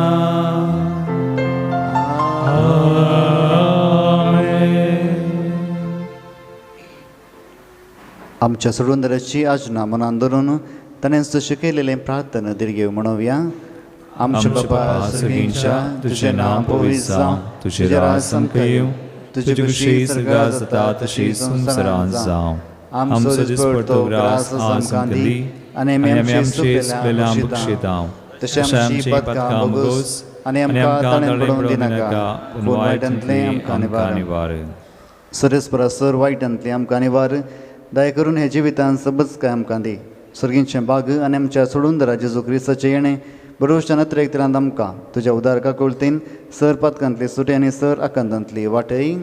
आमच्या सोडूंदराची आजना मनान धरून ताणें तशें केलेलें प्रार्थना दिर्घेव म्हणोवया. आमच्या बापा सर्गींच्या, तुजें नांव पवित्र जावं, तुजें राज सामकें येवं, तुजी खुशी स्वर्गांत जाता तशी संवसारांत जावं. आमचो दिसपडटो ग्रास आमकां दी, आनी आमी आमचे सुकलेल्या बक्षितांव, तशें आमची पदकां बोगोस आनी आमकां ताणें पडोवंक दिनाका, पूण वायटांतलें आमकां निवार. सरस्परा सर वायटांतलें आमकां निवार. दया करून हे जिवितांत सबच काय आमकां दी. सर्गींचें बाग आनी आमच्या सोडून जेजू क्रिस्ताचें येणें बरोवच्या नत्रेक तरांत आमकां तुज्या उदारका कुळतीन सर पदकांतली सुटी आनी सर आकांतांतली वाटय.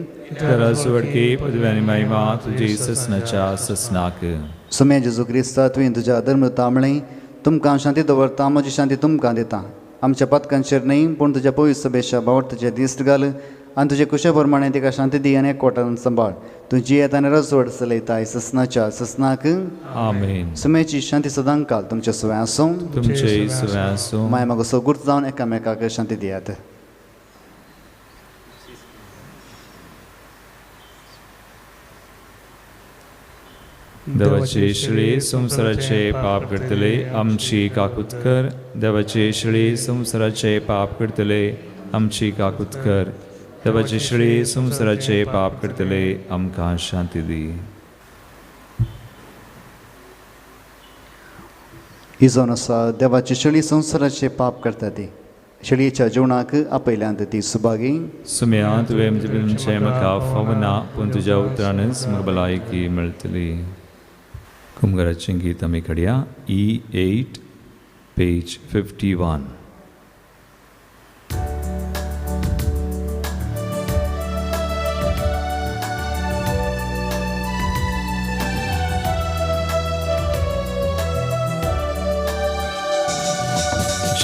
वडकी पदव्यांनी महिमा तुजी ससनाच्या ससनाक. सुमे जेजू क्रिस्ता तुवें तुज्या धर्मता म्हळें तुमकां शांती दवरता, म्हजी शांती तुमकां दिता. आमच्या पदकांचेर न्हय पूण तुज्या पवित्र सभेच्या भावार्थाचे दिश्ट घाल आनी तुजे कुशे प्रमाणे तिका शांती दी आनी एकवटान सांबाळ. तुजी येता आनी रजवड चलयताय ससनाच्या ससनाक. आमेन. सुमेची शांती सदांच काल तुमच्या सुवें आसूं. तुमचे सुवें आसूं. माय मागो सगुर्त जावन एकामेकाक शांती दियात. देवाचे शिळे संवसाराचे पाप करतले आमची काकूत कर. देवाचे शिळे संवसाराचे पाप करतले आमची काकूत कर. देवाचे शिळे संवसाराचे पाप करतले आमकां शांती दी. ही जावन आसा देवाची शेळी संवसाराचे पाप करता ती. शेळयेच्या जेवणाक आपयल्यांत ती सुभागी. सुम्या तुवें म्हणजे म्हाका फावो ना, पूण तुज्या उतरानच म्हाका भलायकी मेळटली. कुमगाराचें गीत आमी काडया. E8 page 51.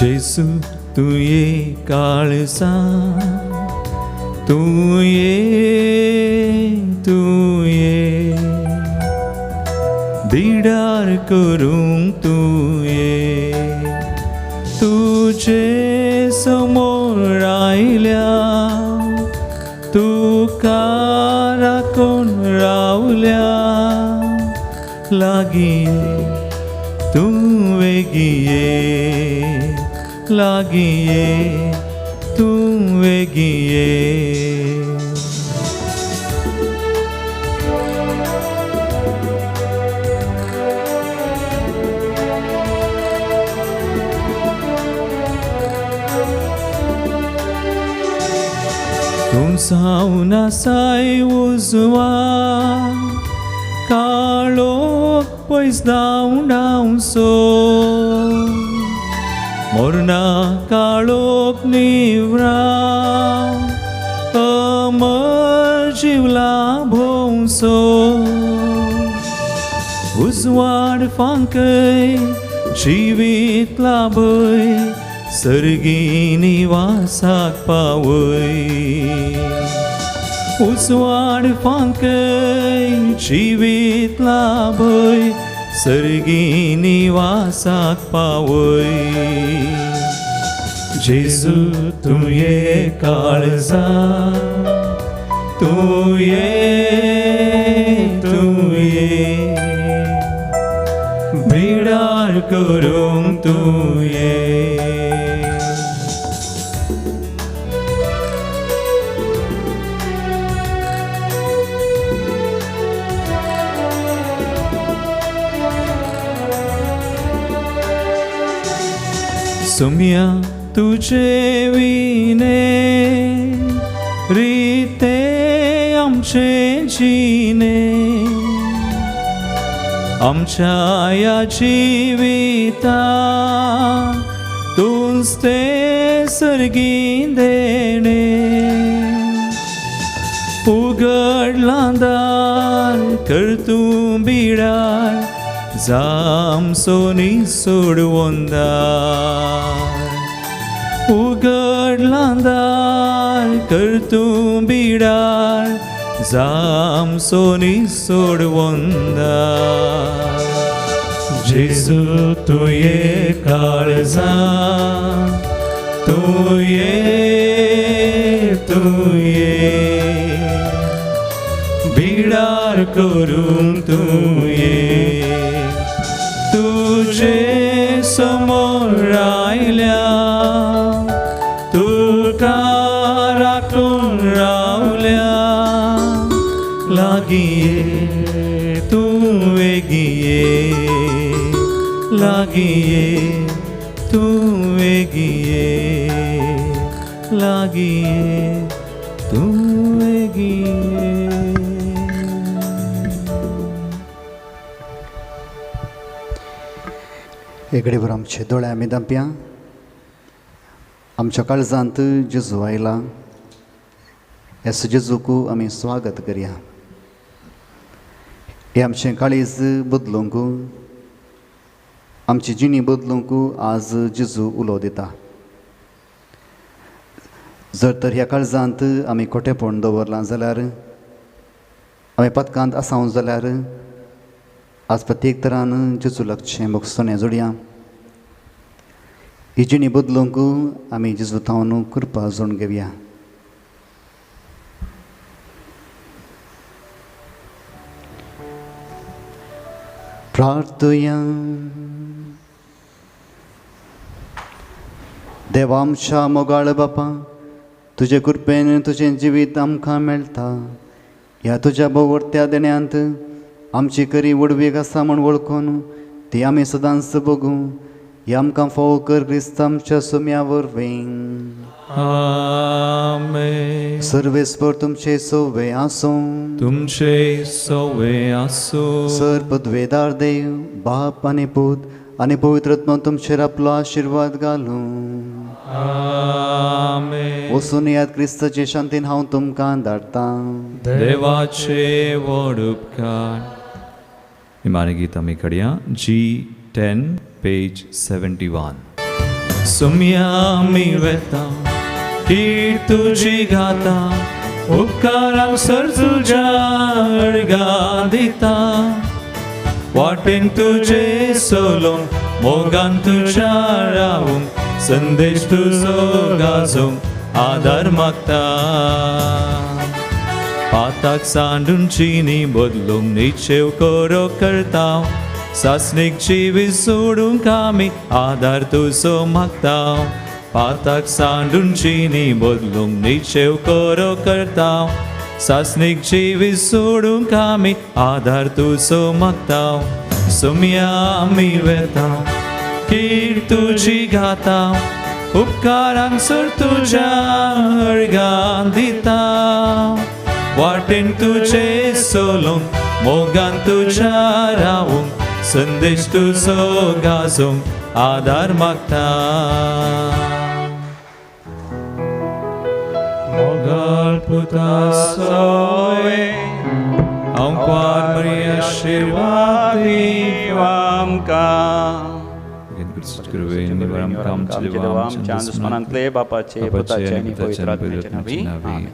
जेसू तू ये काळसा, तू ये दिडार करूंक तू ये. तुजे समोर आयल्या तुका राखून रावल्या. लागीं ये तूं वेगीं ये, लागीं ये तूं वेगीं ये. तूं सावन आसाय उजवा, काळोख पयस धांवडाव सो. मोरना काळोख निवरा, अमर जिवला भोवसो. उजवाड फांकय जिवीत लाभय सर्गी निवासाक पावय उजवाड फांकय जिवीत लाभय सर्गी निवासाक पावय जेजू तूं ये काळजा तूं ये बिडार करूंक तूं ये सुम्या तुझे विने रीते आमचे जिने आमच्या या जिविता तूंच ते सर्गी देणे उगडला दार कर तूं बिडार जाम सोनी सोडवून दार उगडला दार कर तूं बिडार जाम सोनी सोडवून दार जेजू तूं ये काळजा तूं ये बिडार करूंक तूं ये तुझे समोर आयल्या तुका राखून रावल्या लागी ये तूं वेगी ये लागी ये तूं वेगी ये लागी ये तूं वेगी ये एगडेवर आमचे दोळे आमी धांपया आमच्या काळजांत जेजू आयला ह्या जेजूक आमी स्वागत करया हे आमचें काळीज बदलूंक आमची जिणी बदलूंक आज जेजू उलो दिता जर तर ह्या काळजांत आमी खोटेपण दवरलां जाल्यार आमी पथकांत आसांव जाल्यार आज प्रत्येक तरान जेजू लागचें मोगसोने जोडया ही जिणी बदलूंक आमी जेजू थावन कृपा जोडून घेवया प्रार्थया देवा आमच्या मोगाळ बापा तुजे कृपेन तुजें जिवीत आमकां मेळटा ह्या तुज्या भोवरत्या देण्यांत आमची खरी उडवीक आसा म्हूण वळखून ती आमी सदांच बगूं हे आमकां फोव कर क्रिस्त आमच्या सुम्या वरवीं आमेन सर्वेस्पर तुमचे सोवे आसूं तुमचे सोवे आसूं सर्पद्वेदार देव बाप आनी पूत आनी पवित्र आत्मा तुमचेर आपलो आशिर्वाद घालूं आमेन वचून याद क्रिस्ताचे शांतीन हांव तुमकां धाडटां देवाचे व्हड उपकार निमाणें गीत आमी काडया G10 पेज 71 सुम्या आमी वेता कीर्त तुजी गाता उपकारांक सर तुज्या अर्गां दिता वाटेन तुजे सोलोवन मोगान तुज्या रावूंक संदेश तुजो गाजोवंक आदार मागता पाताक सांडून चिनी बदलूंक निचेव कोरो करता सासणीक जिवीत सोडूंक आमी आदार तुजो मागता पाताक सांडून चिनी बदलूंक निचेव कोरो करता सासणीक जिवीत सोडूंक आमी आदार तुजो मागता सुम्या आमी वेता कीर्त तुजी गाता उपकारांक सर तुज्या अर्गां दिता वाटेन तुजे सोलोवंक मोगान तुज्या रावूंक संदेश तुजो गाजोवंक आदार मागता मोगाल पुता सोय हांव पार बरी आशिर्वादी कृपेने वरम काम आमचे देवा आमच्या दुस्मनांतले बापाचे पुताचे आणि पवित्र आत्म्याचे नावी आमेन.